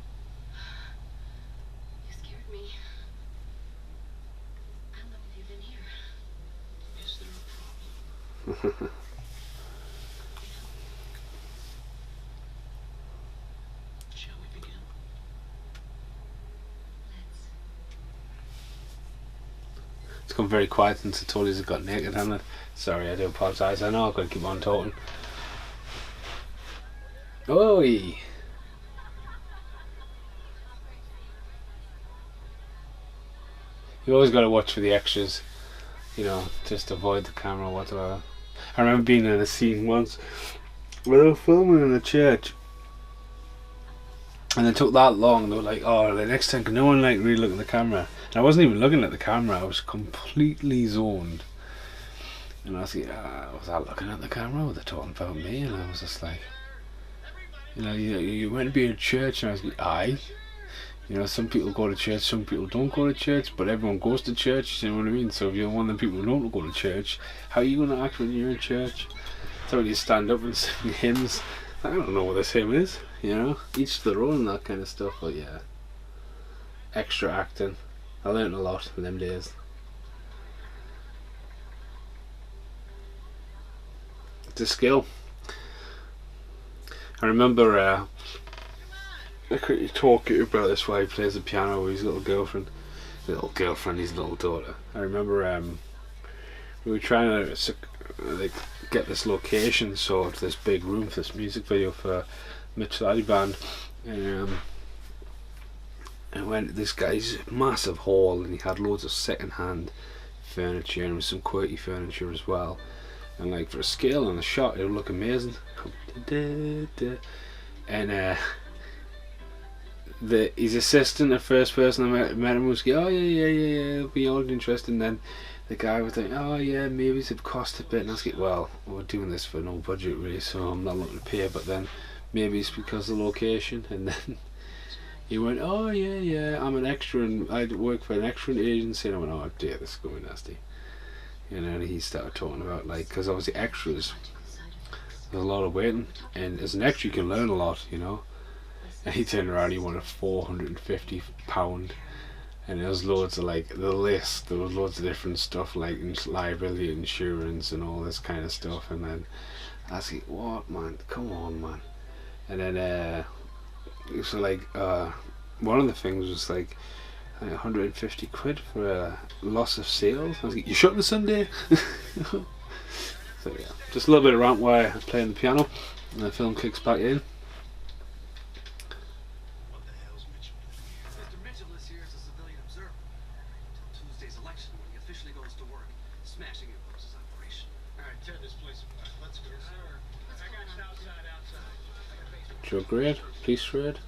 You scared me. How long have you been here? Is there a problem? Shall we begin? Let's. It's gone very quiet since I told you I got naked, hasn't it? Sorry, I do apologise. I know I've got to keep on talking. Oi! You always got to watch for the extras, you know, just avoid the camera or whatever. I remember being in a scene once where they were filming in a church And it took that long. They were like, "Oh, the next time, can no one like really look at the camera?" And I wasn't even looking at the camera. I was completely zoned. And I was like, was I looking at the camera? Were they talking about me? And I was just like, you went to be in church, and I was like, aye. Some people go to church, some people don't go to church, but everyone goes to church. You know what I mean? So if you're one of the people who don't go to church, how are you going to act when you're in church? So when you stand up and sing hymns, I don't know what this hymn is. Each to their own and that kind of stuff. But yeah, extra acting. I learned a lot in them days. It's a skill. I remember I could talk about this while he plays the piano with his little girlfriend, his little daughter. I remember we were trying to get this location sorted, this big room for this music video for Mitchell Addy Band, and went to this guy's massive hall, and he had loads of second-hand furniture and some quirky furniture as well. And like for a scale and a shot, it would look amazing. And his assistant, the first person I met him, was like, "Oh yeah, it'll be all interesting." And then the guy was like, "Oh yeah, maybe it's cost a bit." And I was like, "Well, we're doing this for no budget really, so I'm not looking to pay." But then maybe it's because of the location. And then he went, "Oh yeah, I'm an extra, and I work for an extra agency." And I went, "Oh dear, this is going nasty." And he started talking about, like, because obviously extras, there's a lot of waiting, and as an extra you can learn a lot, And he turned around, he wanted £450, and there was loads of, like, the list, there was loads of different stuff, like liability insurance and all this kind of stuff. And then I was like, "What, man, come on, man." And then so like one of the things was like £150 for a loss of sales. I was like, "You shut on Sunday?" So yeah, just a little bit of rant while I'm playing the piano, and the film kicks back in. What the hell's Mitchell doing here? Mr. Mitchell is here as a civilian observer until Tuesday's election, when he officially goes to work, smashing your boss's operation. All right, tear this place apart. Let's go. Yes, sir. I got you outside. I got basement. Drug raid, police raid.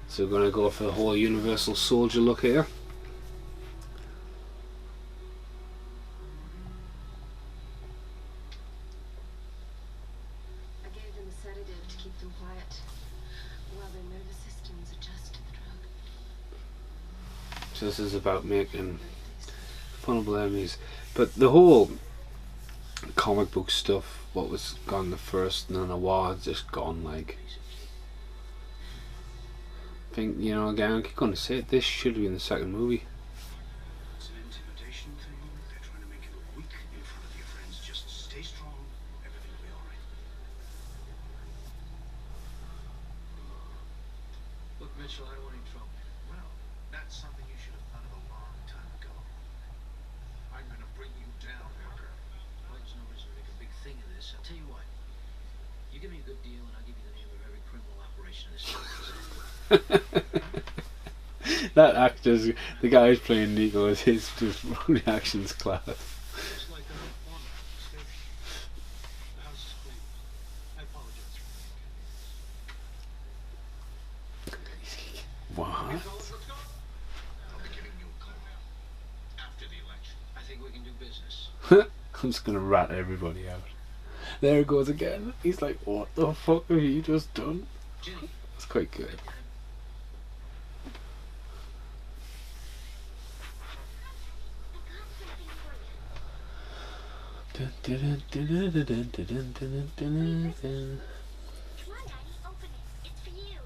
So we're going to go for the whole Universal Soldier look here. I gave them a sedative to keep them quiet while their nervous systems adjust to the drug. So this is about making vulnerable enemies. But the whole comic book stuff, what was gone the first, and then a while, it's just gone, like. I think, again, I keep going to say it, this should have been the second movie. It's an intimidation thing. They're trying to make you look weak in front of your friends. Just stay strong. Everything will be all right. Look, Mitchell, I don't want any trouble. Well, that's something you should have thought of a long time ago. I'm going to bring you down, Walker. Well, there's no reason to make a big thing of this. I'll tell you what. You give me a good deal, and I'll give you the name of every criminal operation in this country. That actor's, the guy who's playing Nico, is his reactions class. Just like that informant at the station. The house is clean. I apologize for the inconvenience. What? Fellas, let's go. I'll be giving you a call after the election. I think we can do business. I'm just gonna rat everybody out. There it goes again. He's like, "What the fuck have you just done?" Jenny. That's quite good. Dun, dun, dun, dun, dun, dun, dun, dun, dun, dun, dun. Come on, Daddy, open it. It's for you.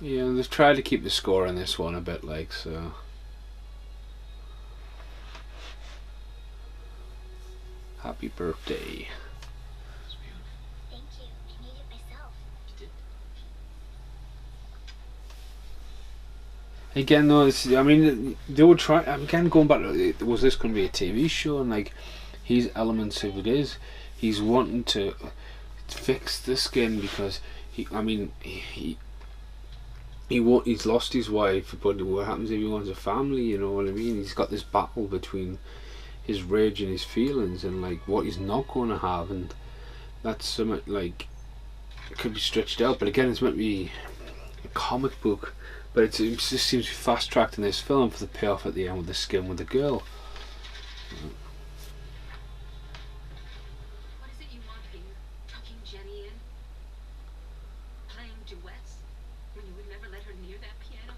Yeah, they've tried to keep the score on this one a bit, like, so. Happy birthday. It's beautiful. Thank you. I made it myself. You did? Again, though, I mean, they would try. Again, going back, was this going to be a TV show? And like, his elements of it is, he's wanting to fix the skin because he he's lost his wife, but what happens if he wants a family? You know what I mean? He's got this battle between his rage and his feelings, and like what he's not going to have, and that's something like it could be stretched out. But again, it's meant to be a comic book, but it just seems to be fast tracked in this film for the payoff at the end with the skin with the girl. What is it you want, Peter? Tucking Jenny in? Playing duets? When you would never let her near that piano?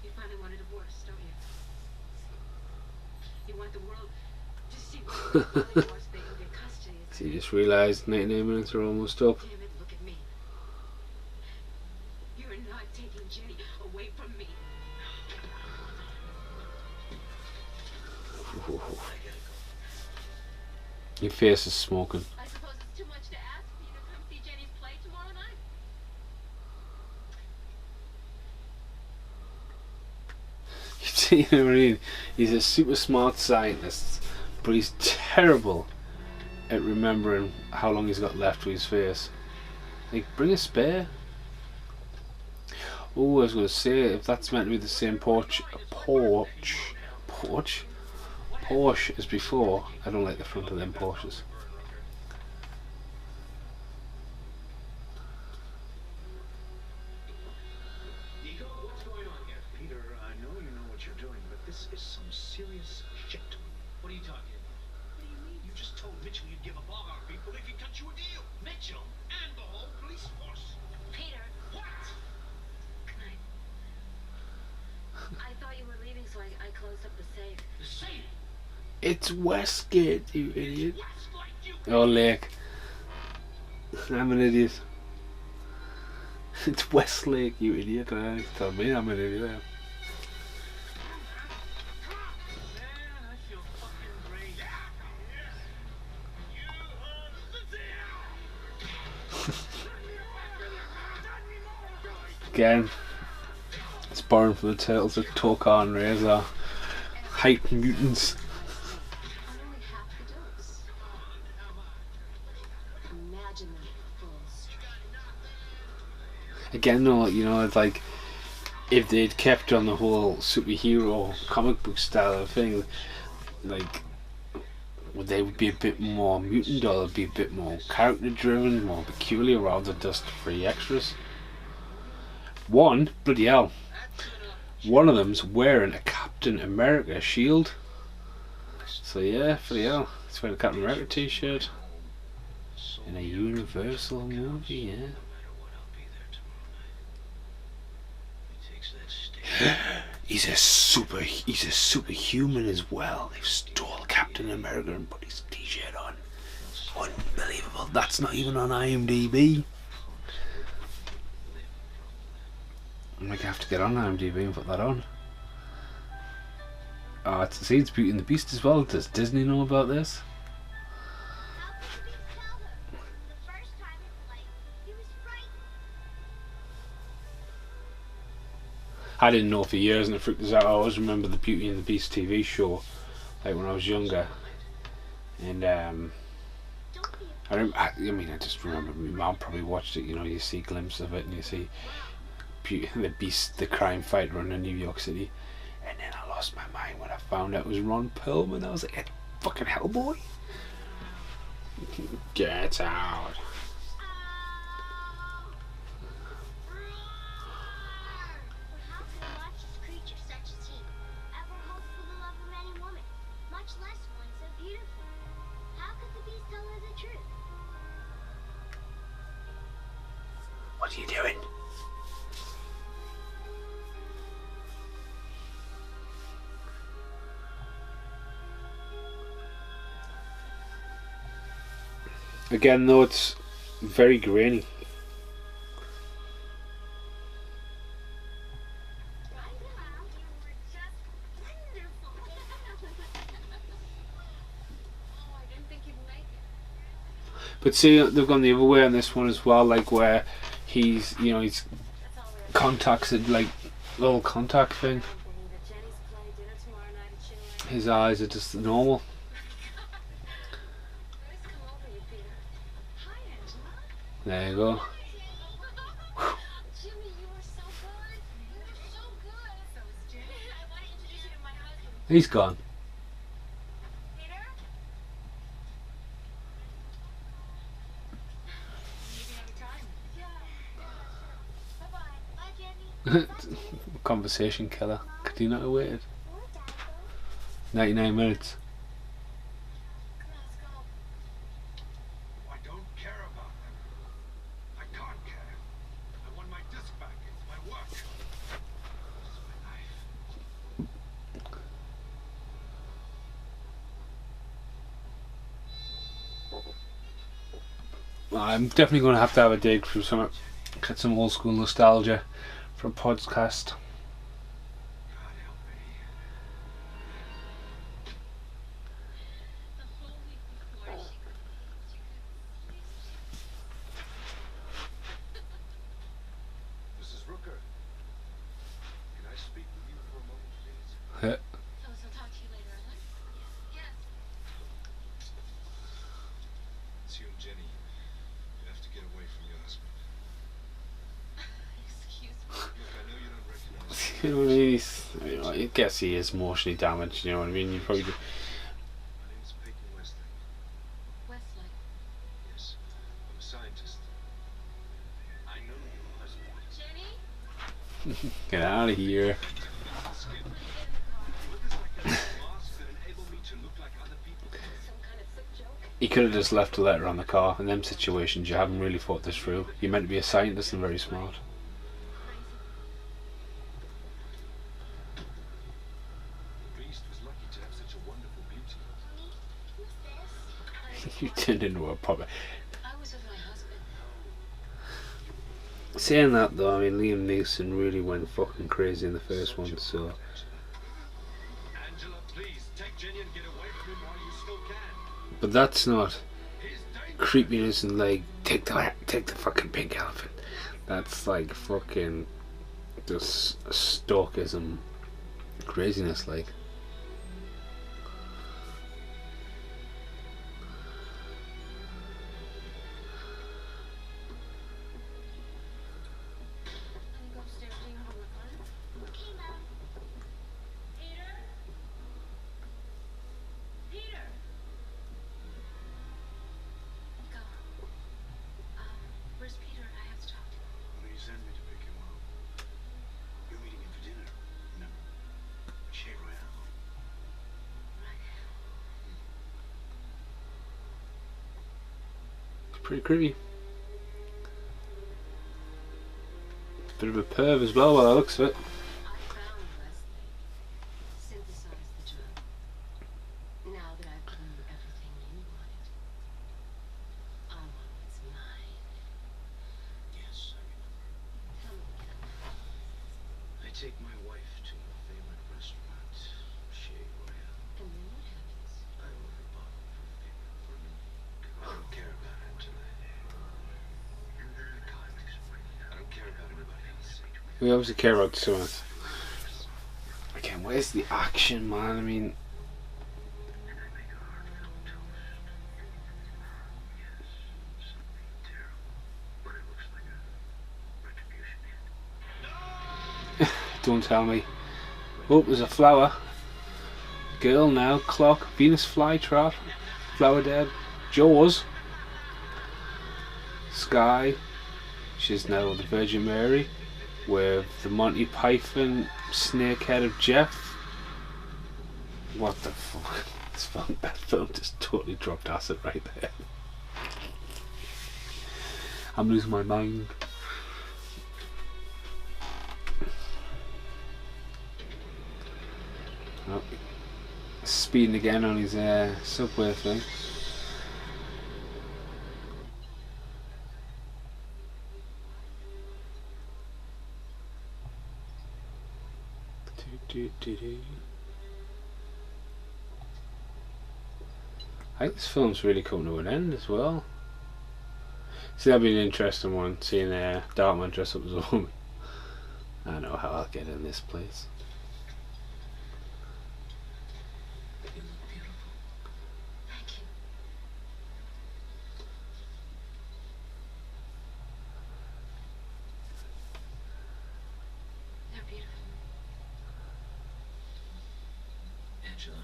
You finally want a divorce, don't you? You want the world to see what it really was that you get custody. So you just realised 99 minutes are almost up. Damn it, look at me. You're not taking Jenny away from me. Your face is smoking. I suppose it's too much to ask for you to come see Jenny's play tomorrow night. You know what I mean? He's a super smart scientist, but he's terrible at remembering how long he's got left with his face. Like, bring a spare. Oh, I was going to say, if that's meant to be the same Porsche as before, I don't like the front of them Porsches. Nico, what's going on here? Peter, I know you know what you're doing, but this is some serious shit. What are you talking about? What do you mean? You just told Mitchell you'd give up all our people if he cut you a deal. Mitchell and the whole police force. Peter, What? I thought you were leaving, so I closed up the safe. The same. It's Westgate, you idiot. West like you. Oh, Lake. I'm an idiot. It's Westlake, you idiot. Tell me I'm an idiot. Man, I feel fucking great. You heard the Again, it's borrowing from the tales of Tokar and Razor. Hype mutants. I'm only half the dose. Imagine them at full strength. Again, though, you know, it's like if they'd kept on the whole superhero comic book style of thing, like they would be a bit more mutant, or they'd be a bit more character driven, more peculiar, rather than just free extras. Bloody hell, one of them's wearing a Captain America shield. So yeah, bloody hell, he's wearing a Captain America t-shirt in a Universal movie, yeah. No matter what, I'll be there tomorrow night. He takes that stick. He's a superhuman as well. They stole Captain America and put his t-shirt on. Unbelievable. That's not even on IMDb. I'm gonna have to get on IMDb and put that on. Oh, it's Beauty and the Beast as well. Does Disney know about this? How could the beast tell her? The first time in life, he was frightened. I didn't know for years, and it freaked us out. I always remember the Beauty and the Beast TV show, like when I was younger, and Don't be I mean, I just remember my mum probably watched it. You know, you see glimpses of it, and you see Beauty and the Beast, the crime fighter in New York City, and then I lost my mind when I found out it was Ron Perlman. I was like, fucking Hellboy. Get out. But how could a monstrous creature such as he ever hope for the love of any woman, much less one so beautiful? How could the beast tell her the truth? What are you doing? Again, though, it's very grainy. Right now, you were just wonderful. Oh, I didn't think you'd make it. But see, they've gone the other way on this one as well, like where he's, you know, he's That's all we're contacts it, like little contact thing. thinking that Jenny's play dinner tomorrow night at Chile. His eyes are just normal. Nice come over you, Peter. Hi, Angela. There you go. He's gone. Peter? Maybe another time. Yeah. Bye-bye. Bye, Jenny. Conversation killer. Could you not have waited Where'd Dad go? 99 minutes? Come on, let's go. I don't care about them. I can't care. I want my disc back. It's my work. It's my life. I'm definitely going to have a dig through some, get some old school nostalgia for a podcast. God help me. The whole week before she could Mrs. Rooker. Can I speak with you for a moment, please? Phyllis, I'll talk to you later, Ellen. Yes. It's you and Jenny. You have to get away from your husband. Excuse me. Look, I know you don't recognize me. You know what I mean? I guess he is emotionally damaged, you know what I mean? You probably do. My name's Peyton Westlake. Westlake. Yes, I'm a scientist. I know your husband. Jenny? Get out of here. What is like a mask that enable me to look like other people? Some kind of sick joke? He could have just left a letter on the car. In them situations, you haven't really thought this through. You're meant to be a scientist and very smart. The beast was lucky to have such a wonderful beauty. Honey, who's this? You turned into a puppet. I was with my husband. Saying that though, I mean, Liam Neeson really went fucking crazy in the first one, so. Angela, please take Jenny and get away from him while you still can. But that's not He's dangerous. creepiness and like, take the fucking pink elephant. That's like fucking just stalkism craziness, like. Honey, go upstairs. Do your homework, huh? Okay, Mom. Peter? Peter? Go. Where's Peter? I have to talk to him. Will you send me to pick him up? You're meeting him for dinner. Remember? Chez Royale. Right. It's pretty creepy. Bit of a perv as well, by the looks of it. I found Westlake. Synthesized the drug. Now that I've given you everything you wanted, I want what's mine. Yes, I remember. Tell me again. I take my wife to her favorite restaurant, Chez Royale. And then what happens? I order a bottle of her favorite bourbon. I don't care about Angela. I can't. I don't care about anybody else. We obviously care about someone. Again, where's the action, man? I mean, And I make a heartfelt toast. Yes, something terrible. But it looks like a retribution hit. don't tell me. Oh, there's a flower. Girl now, clock, Venus flytrap, flower dead, Jaws, Sky. She's now the Virgin Mary with the Monty Python snakehead of Jeff. What the fuck? That film just totally dropped acid right there. I'm losing my mind. Oh, speeding again on his subway thing. I think this film's really coming to an end as well. See, that'd be an interesting one, seeing Darkman dress up as a woman. I know how I'll get in this place. You look beautiful. Thank you. They're beautiful. Angela.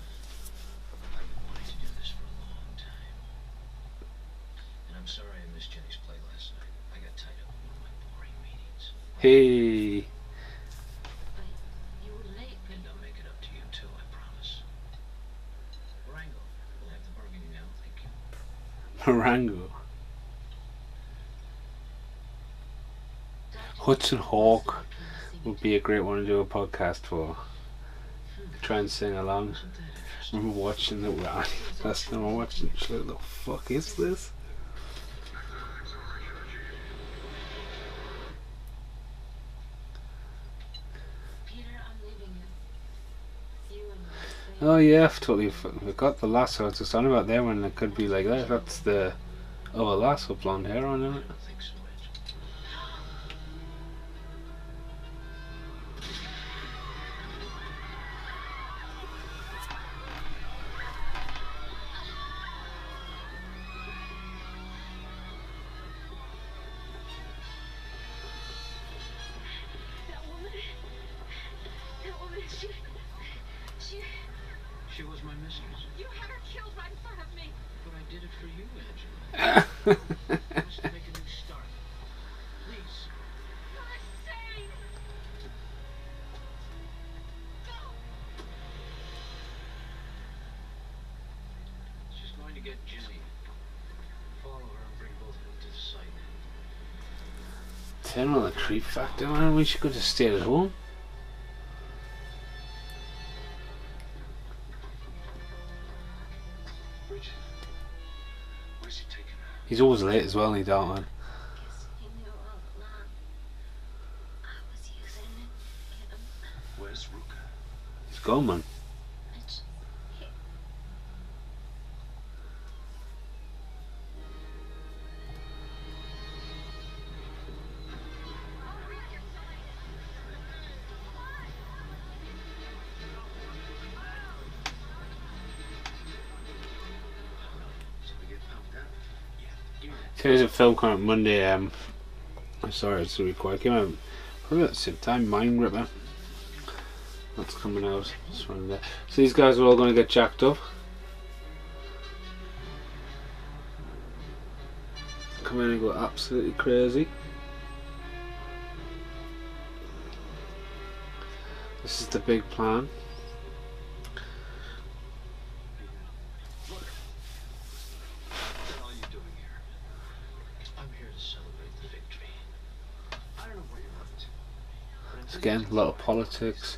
I've been wanting to do this for a long time. And I'm sorry I missed Jenny's play last night. I got tied up in one of my boring meetings. Hey. But you were late. And I'll make it up to you too, I promise. Rango, we'll have the burgundy now, thank you. Marango. Hudson Hawk would be a great one to do a podcast for. Try and sing along. Isn't that I interesting? remember watching it last time I watched it. She's like, the fuck is this? Peter, I'm leaving you. You and my Oh yeah, I've totally forgot the lasso. I was just on about there when it could be like that. That's the lasso blonde hair on I it. don't think so, Angela. That woman, she, She was my mistress. you had her killed right in front of me. But I did it for you, Angela. Let's make a new start. Please. You're insane. No. She's going to get Jenny. Follow her and bring both of them to the site. Turn on the creep factor, man. We should go to stay at home. Bridget, where's he taking her? He's always late as well, ain't he, Darkman? Yes, he knew all along. I was using it to get him. Where's Ruka? He's gone, man. Mitch, he, So we get pumped up? Yeah. Give me that. So there's a film coming out Monday. I'm sorry, it's really quick. Came out probably at the same time. Mind Ripper. That's coming out. Just running there. So these guys are all going to get jacked up. Come in and go absolutely crazy. This is the big plan. What the hell are you doing here? I'm here to celebrate the victory. I don't know what you're up to. But until Again, a lot of politics.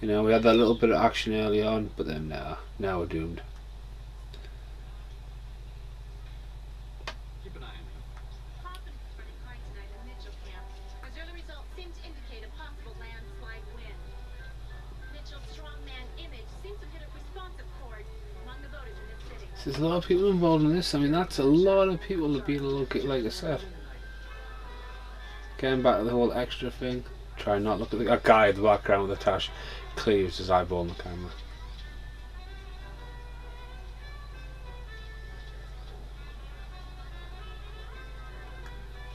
You know, we had that little bit of action early on, but then now we're doomed. keep an eye on me. Confidence is running high tonight in Mitchell camp, as early results seem to indicate a possible landslide win. Mitchell's strongman image seems to hit a responsive chord among the voters in this city. There's a lot of people involved in this. I mean, that's a lot of people to be looking, like I said. Getting back to the whole extra thing. Try not look at a guy in the background with a tash. Cleaves his eyeball in the camera.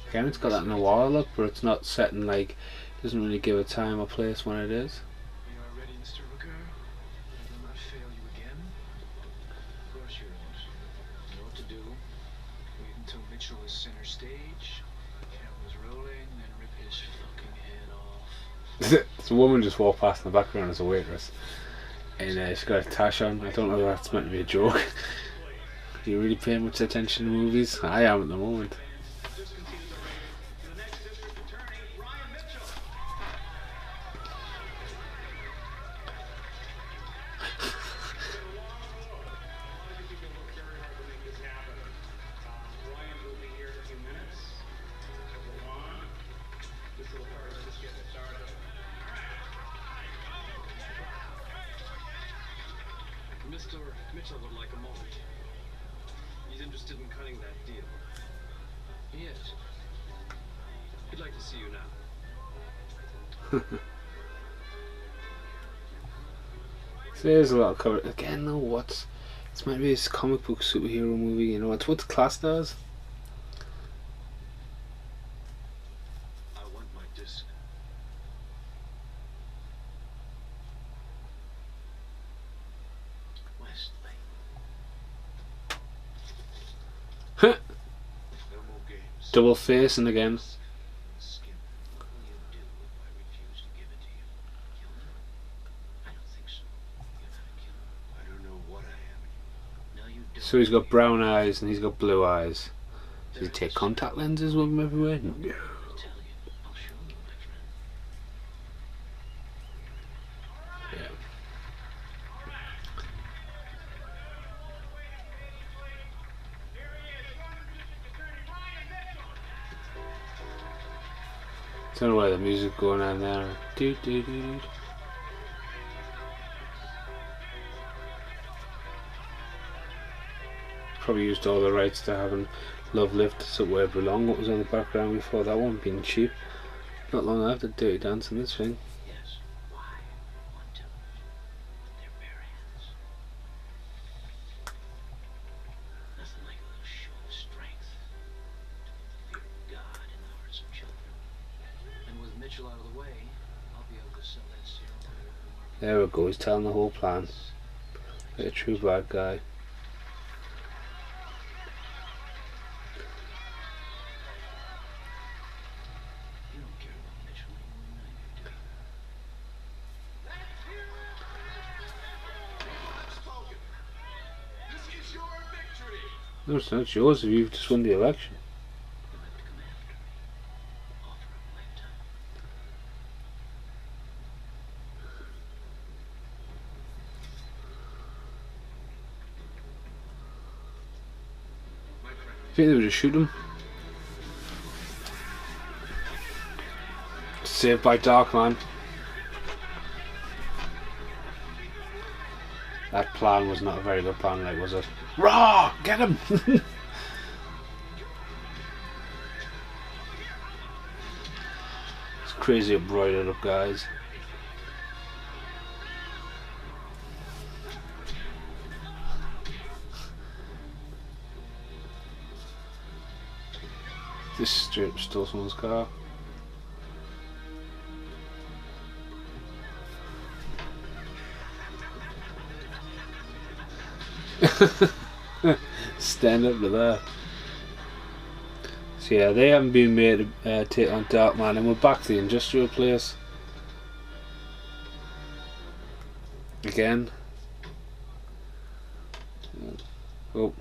Again, it's got that noir look, but it's not set in like, doesn't really give a time or place when it is. You are ready, Mr. Rooker? I will not fail you again. Of course you won't. You know what to do. Wait until Mitchell is center stage. Camera's rolling, then rip his fucking head off. This woman just walked past in the background as a waitress, and she's got a tash on. I don't know if that's meant to be a joke. Are you really paying much attention to movies? I am at the moment. The next district attorney, Ryan Mitchell. Ryan will be here in a few minutes. So we're on. This little card is just getting started. Mr. Mitchell would like a moment. He's interested in cutting that deal. He is. He'd like to see you now. So there's a lot of cover. Again, though, what's this might be this comic book superhero movie. You know, it's what the class does. I want my disc. No more games. Double facing again. Skin. What will you do if I refuse to give it to you? Kill me? I don't think so. You're not a killer. I don't know what I am anymore. No, you don't. So he's got brown eyes and he's got blue eyes. Does he take contact lenses with him everywhere? No. I'll tell you. I'll show you, my friend. Yeah. Don't know why the music going on there. Do, do, do, do. Probably used all the rights to having Love Lift So Where It Belong, what was on the background before that one, being cheap. Not long after Dirty Dancing, this thing. Yes. Why? On television. With their bare hands. Nothing like a little show of strength. To put the fear of God in the hearts of children. And with Mitchell out of the way, I'll be able to sell that serum on the open market. There we go, he's telling the whole plan. Like a true bad guy. You don't care about Mitchell any more than I do, do you? This is your victory. No, it's not yours if you've just won the election. You'll have to come after me. Offer of a lifetime. My friend. I think they would just shoot him. Saved by Darkman. That plan was not a very good plan, like, was it? Raw! Get him! It's crazy embroidered up, guys. This straight stole someone's car. Stand up to that. So yeah, they haven't been made to take on Darkman, and we're back to the industrial place again. Oh,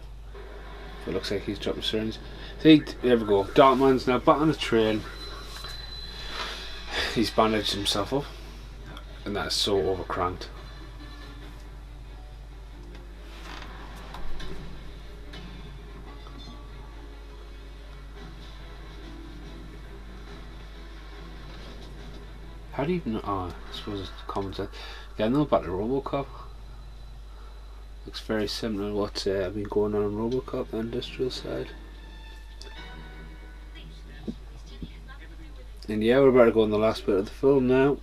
it looks like he's dropping syringes. See, there we go. Darkman's now back on the train. He's bandaged himself up, and that's so overcranked. How do you even know? Oh, I suppose it's common sense. Yeah, I know about the Robocop. Looks very similar to what's been going on in Robocop, the industrial side. And yeah, we're about to go on the last bit of the film now.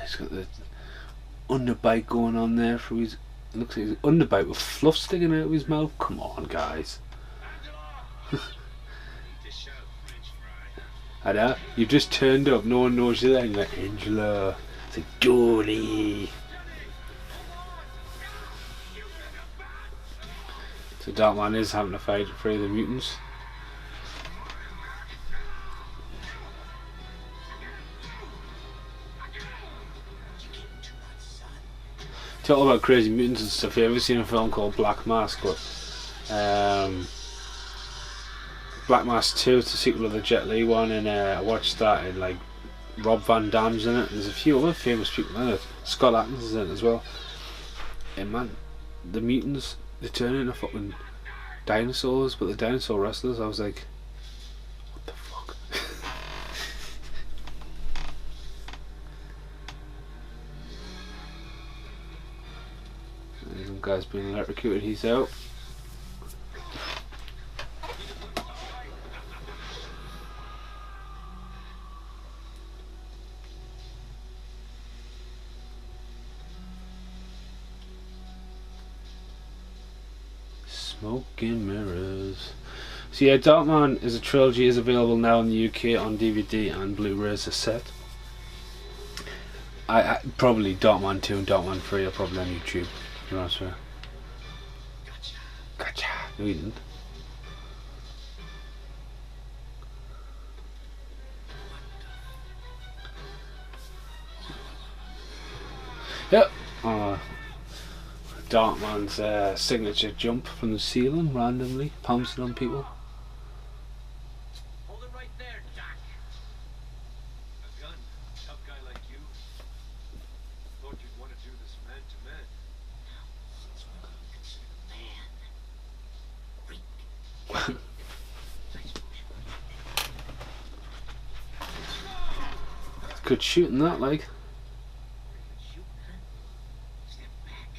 He's got the underbite going on there for his. Looks like his underbite with fluff sticking out of his mouth. Come on, guys. I know, you've just turned up, no one knows you're there, and you're like, Angela. It's like, Johnny. So Darkman is having to fight for the mutants. Talk about crazy mutants and stuff. You ever seen a film called Black Mask? But Black Mask 2, it's the sequel of the Jet Li one, and I watched that, and like Rob Van Dam's in it. There's a few other famous people in it. Scott Atkins is in it as well. And man, the mutants, they turn into fucking dinosaurs, but the dinosaur wrestlers, I was like, what the fuck? Some guy's being electrocuted, he's out. Smoke and mirrors. So yeah, Darkman is a trilogy, is available now in the UK on DVD and Blu-ray as a set. I probably Darkman 2 and Darkman 3 are probably on YouTube, to be honest with you. Gotcha. No, you didn't. Yep. Darkman's signature jump from the ceiling randomly, pouncing on people. Hold it right there, Doc. A gun. Tough guy like you. Thought you'd want to do this man to man. Man. Good shooting that, like. Shoot, huh? Step back.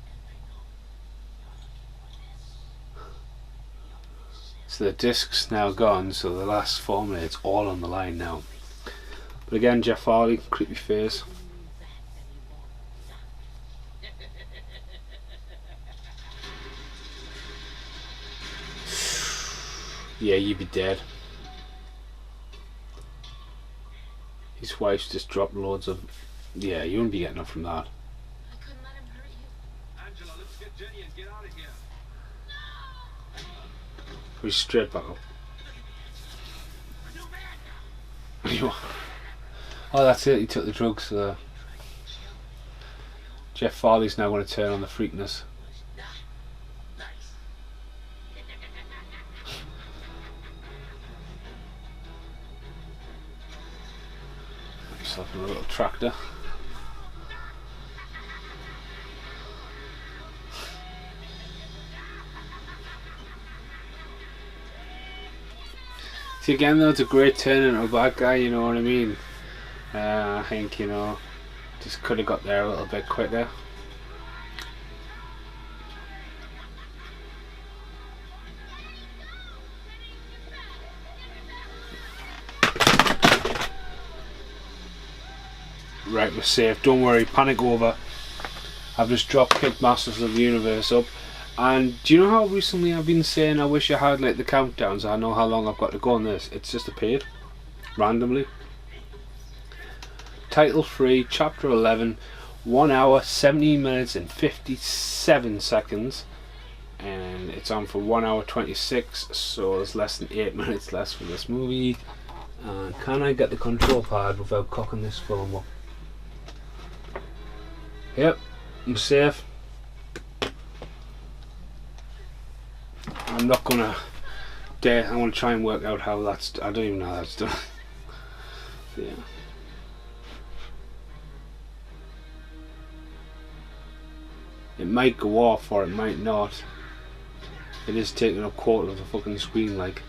And I know you're looking for this. So the disc's now gone, so the last 4 minutes all on the line now. But again, Jeff Harley, creepy face. Yeah, you'd be dead. His wife's just dropped loads of... Yeah, you wouldn't be getting up from that. I couldn't let him hurt you. Angela, let's get Jenny and get out of here. He's straight back up. Oh, that's it, he took the drugs. Jeff Farley's now going to turn on the freakness. Himself in a little tractor. See, again though, it's a great turn into a bad guy, you know what I mean? I think, you know, just could have got there a little bit quicker. Right, we're safe, don't worry, panic over. I've just drop kicked Masters of the Universe up. And do you know how recently I've been saying I wish I had like the countdowns, I know how long I've got to go on this. It's just appeared randomly. Title 3, Chapter 11, 1 hour, 17 minutes and 57 seconds. And it's on for 1 hour 26, so there's less than 8 minutes left for this movie. Can I get the control pad without cocking this film up? Yep, I'm safe. I'm not gonna dare, I want to try and work out how that's, I don't even know how that's done. Yeah. It might go off or it might not. It is taking up quarter of the fucking screen, like.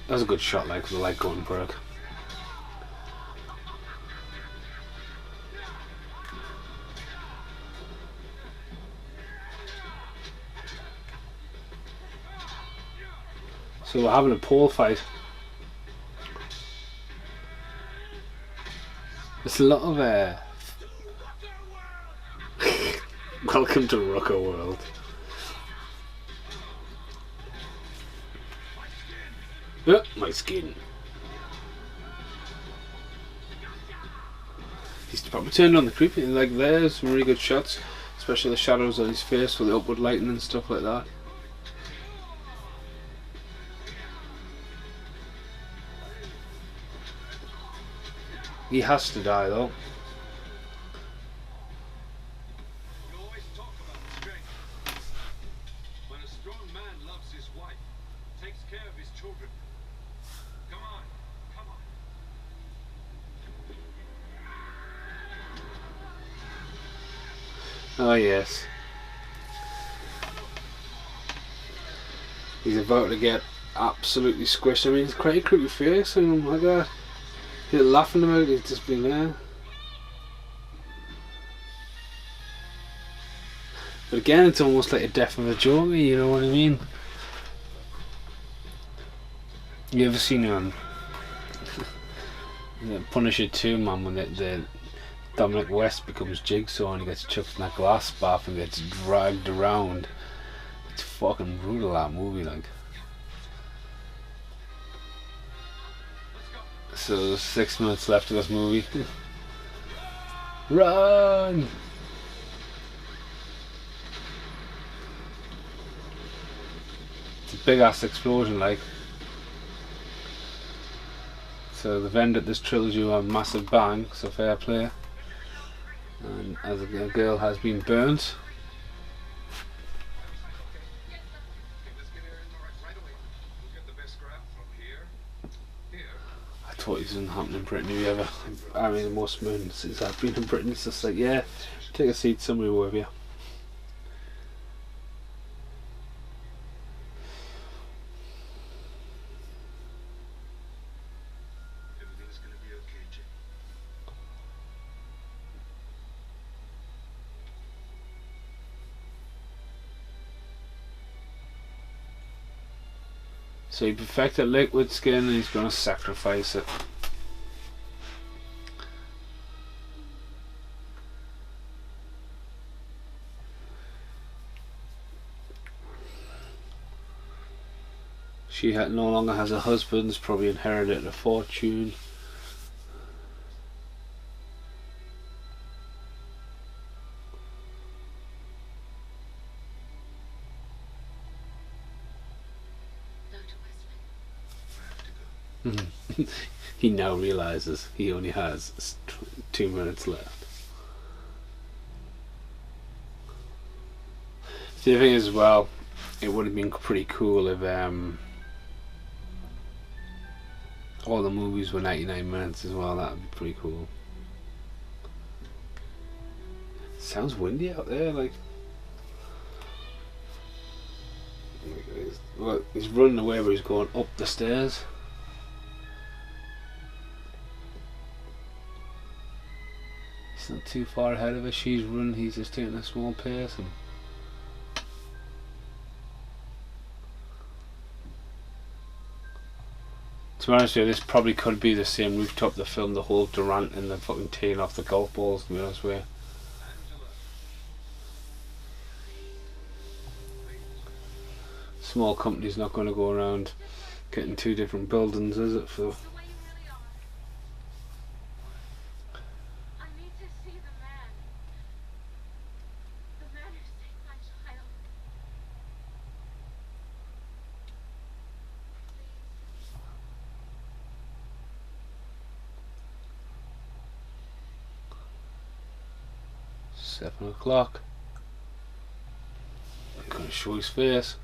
That's a good shot, like, with the light going broke. So we're having a pole fight. There's a lot of welcome to Rucker World. My skin. He's probably turned on the creepy, like there's some really good shots, especially the shadows on his face with the upward lighting and stuff like that. He has to die though. You always talk about strength. When a strong man loves his wife, takes care of his children. Come on, come on. Oh yes. He's about to get absolutely squished. I mean, it's quite a creepy face and like that. He's laughing about it, he's just been there. But again, it's almost like a death of a Joker, you know what I mean? You ever seen Punisher 2, man, when the Dominic West becomes Jigsaw and he gets chucked in that glass bath and gets dragged around. It's fucking brutal, that movie, like. So there's 6 minutes left of this movie. Run! It's a big ass explosion, like. So they've ended this trilogy on a massive bang, so fair play. And as a girl has been burnt. I thought it didn't happen in Britain. Have you ever? I mean, most men since I've been in Britain, it's just like, yeah, take a seat somewhere with you. So he perfected liquid skin and he's going to sacrifice it. She no longer has a husband, has probably inherited a fortune. He now realizes he only has 2 minutes left. The thing is, well, it would have been pretty cool if all the movies were 99 minutes as well. That would be pretty cool. Sounds windy out there, like. Well, he's running away, but he's going up the stairs. He's not too far ahead of her. She's running, he's just taking a small pace. And to be honest with you, this probably could be the same rooftop that filmed the whole Durant and the fucking teeing off the golf balls, to be honest with you. Small company's not going to go around getting 2 different buildings, is it, Phil? Seven o'clock. I'm going to show his face.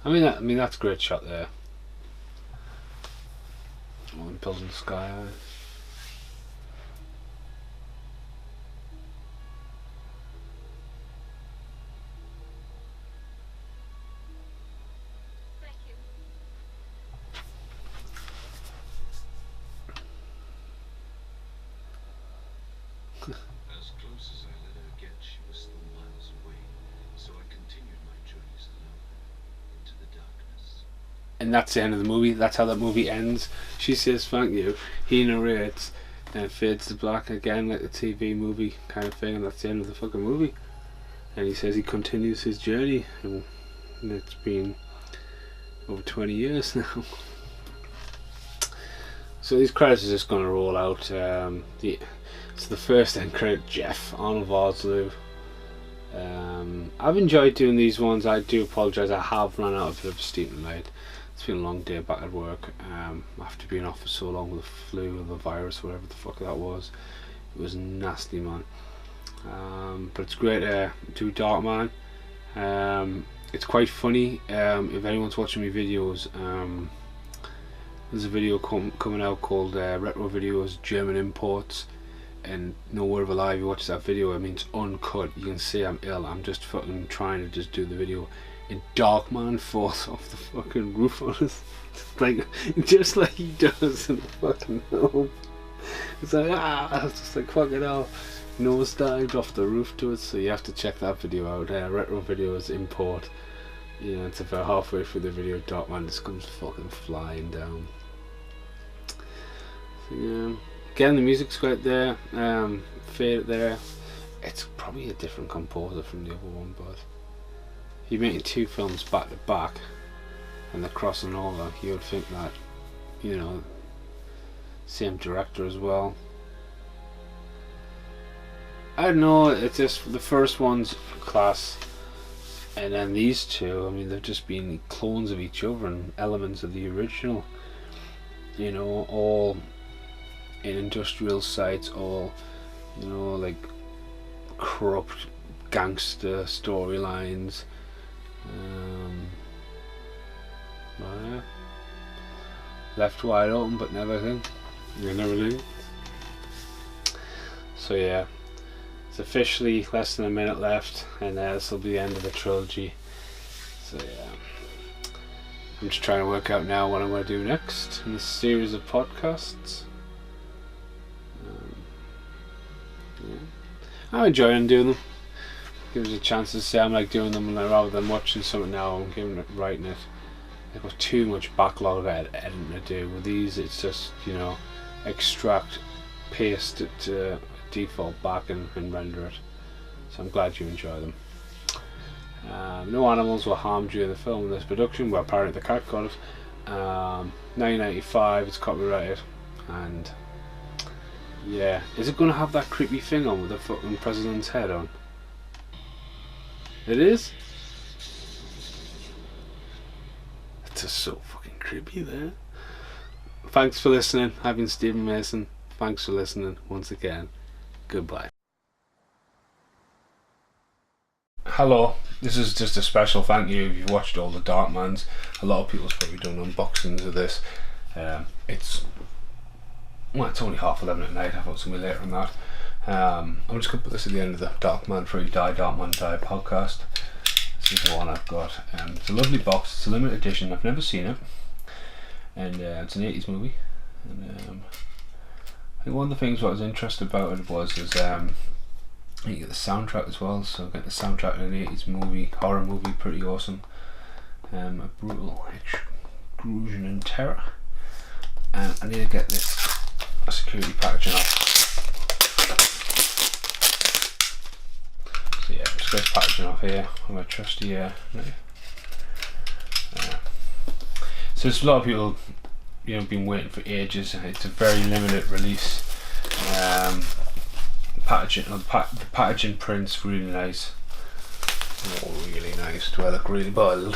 I mean that's a great shot there. Oh, I'm building the sky eye. As close as I let her get, she was still miles away, so I continued my journeys alone into the darkness. And that's the end of the movie. That's how that movie ends. She says thank you, he narrates, and it fades to black again like the TV movie kind of thing, and that's the end of the fucking movie. And he says he continues his journey, and it's been over 20 years now. So these credits are just going to roll out. It's the first end credit, Jeff Arnold Vosloo. I've enjoyed doing these ones. I do apologise, I have run out of a bit of steam tonight. It's been a long day back at work after being off for so long with the flu or the virus, whatever the fuck that was. It was nasty, man. But it's great to do Darkman. It's quite funny. If anyone's watching my videos, there's a video coming out called Retro Videos German Imports, and no word of a lie, if you watch that video, I mean it's uncut, you can see I'm ill, I'm just fucking trying to just do the video, and Darkman falls off the fucking roof on us, like, just like he does in the fucking film. It's like, it's just like, fucking hell, nose dived off the roof to it. So you have to check that video out. Retro Videos Import. Yeah, it's about halfway through the video, Darkman just comes fucking flying down. So yeah, again the music's great there. Fade there. It's probably a different composer from the other one, but you're making 2 films back to back and they're crossing over. You would think that, you know, same director as well. I don't know, it's just the first one's class, and then these two, I mean, they've just been clones of each other and elements of the original, you know, all in industrial sites, all, you know, like corrupt gangster storylines. Yeah. Left wide open but never think. You never knew. So yeah, it's officially less than a minute left, and this will be the end of the trilogy. So yeah, I'm just trying to work out now what I'm going to do next in this series of podcasts. Yeah. I'm enjoying doing them. Gives us a chance to say I'm like doing them rather than watching something now. I'm giving it, writing it. I've got too much backlog of editing to do. With these, it's just, you know, extract, paste it to default back and render it. So I'm glad you enjoy them. No animals were harmed during the film of this production. Well, apparently the cat got it. 1995, it's copyrighted, and yeah, is it going to have that creepy thing on with the fucking president's head on? It is? It's just so fucking creepy there. Thanks for listening. I've been Stephen Mason. Thanks for listening once again. Goodbye. Hello, this is just a special thank you if you've watched all the Darkmans. A lot of people's probably done unboxings of this. It's only 11:30 at night. I thought something later than that. I'm just going to put this at the end of the Darkman Free Die, Darkman Die podcast. This is the one I've got. It's a lovely box. It's a limited edition. I've never seen it, and it's an 80s movie. And I think one of the things what I was interested about it was you get the soundtrack as well. So get the soundtrack in an 80s movie, horror movie, pretty awesome. A brutal exclusion and terror. And I need to get this security packaging off. So yeah, just get packaging off here with my trusty knife. So there's a lot of people, you know, been waiting for ages. It's a very limited release. Packaging, the packaging print's really nice. Oh, really nice. Do I look really bold?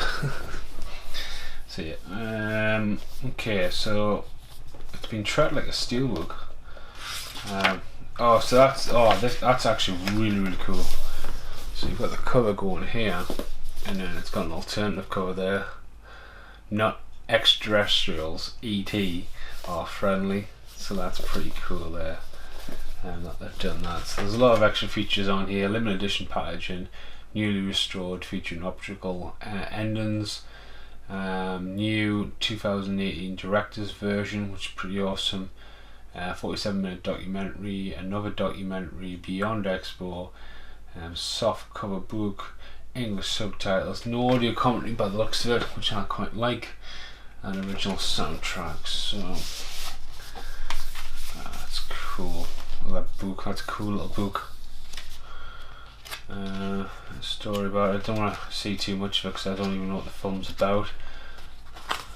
So yeah. Okay, so it's been treated like a steelbook. So that's actually really cool. So you've got the cover going here, and then it's got an alternative cover there. Not extraterrestrials, ET are friendly, so that's pretty cool there. That they've done that. So there's a lot of extra features on here. Limited edition packaging, newly restored, featuring optical endings. New 2018 director's version, which is pretty awesome. 47-minute documentary, another documentary, Beyond Expo, soft cover book, English subtitles, no audio commentary by the looks of it, which I quite like, and original soundtrack. So that's cool. That book, that's a cool little book. Story about it. I don't want to see too much of it because I don't even know what the film's about.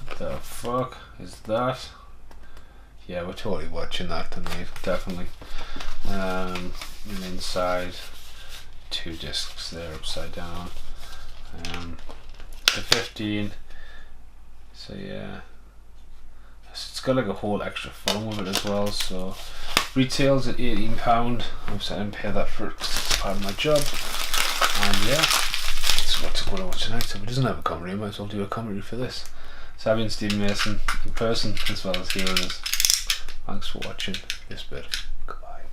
What the fuck is that? Yeah, we're totally watching that tonight, definitely. And inside, 2 discs there upside down. The 15. So yeah, it's got like a whole extra film with it as well. So retails at £18. Obviously I didn't pay that for it because it's part of my job. And yeah, that's what I'm going to watch tonight. So if it doesn't have a comedy, I might as well do a comedy for this. So I've been Stephen Mason in person as well as hearing this. Thanks for watching this bit. Goodbye.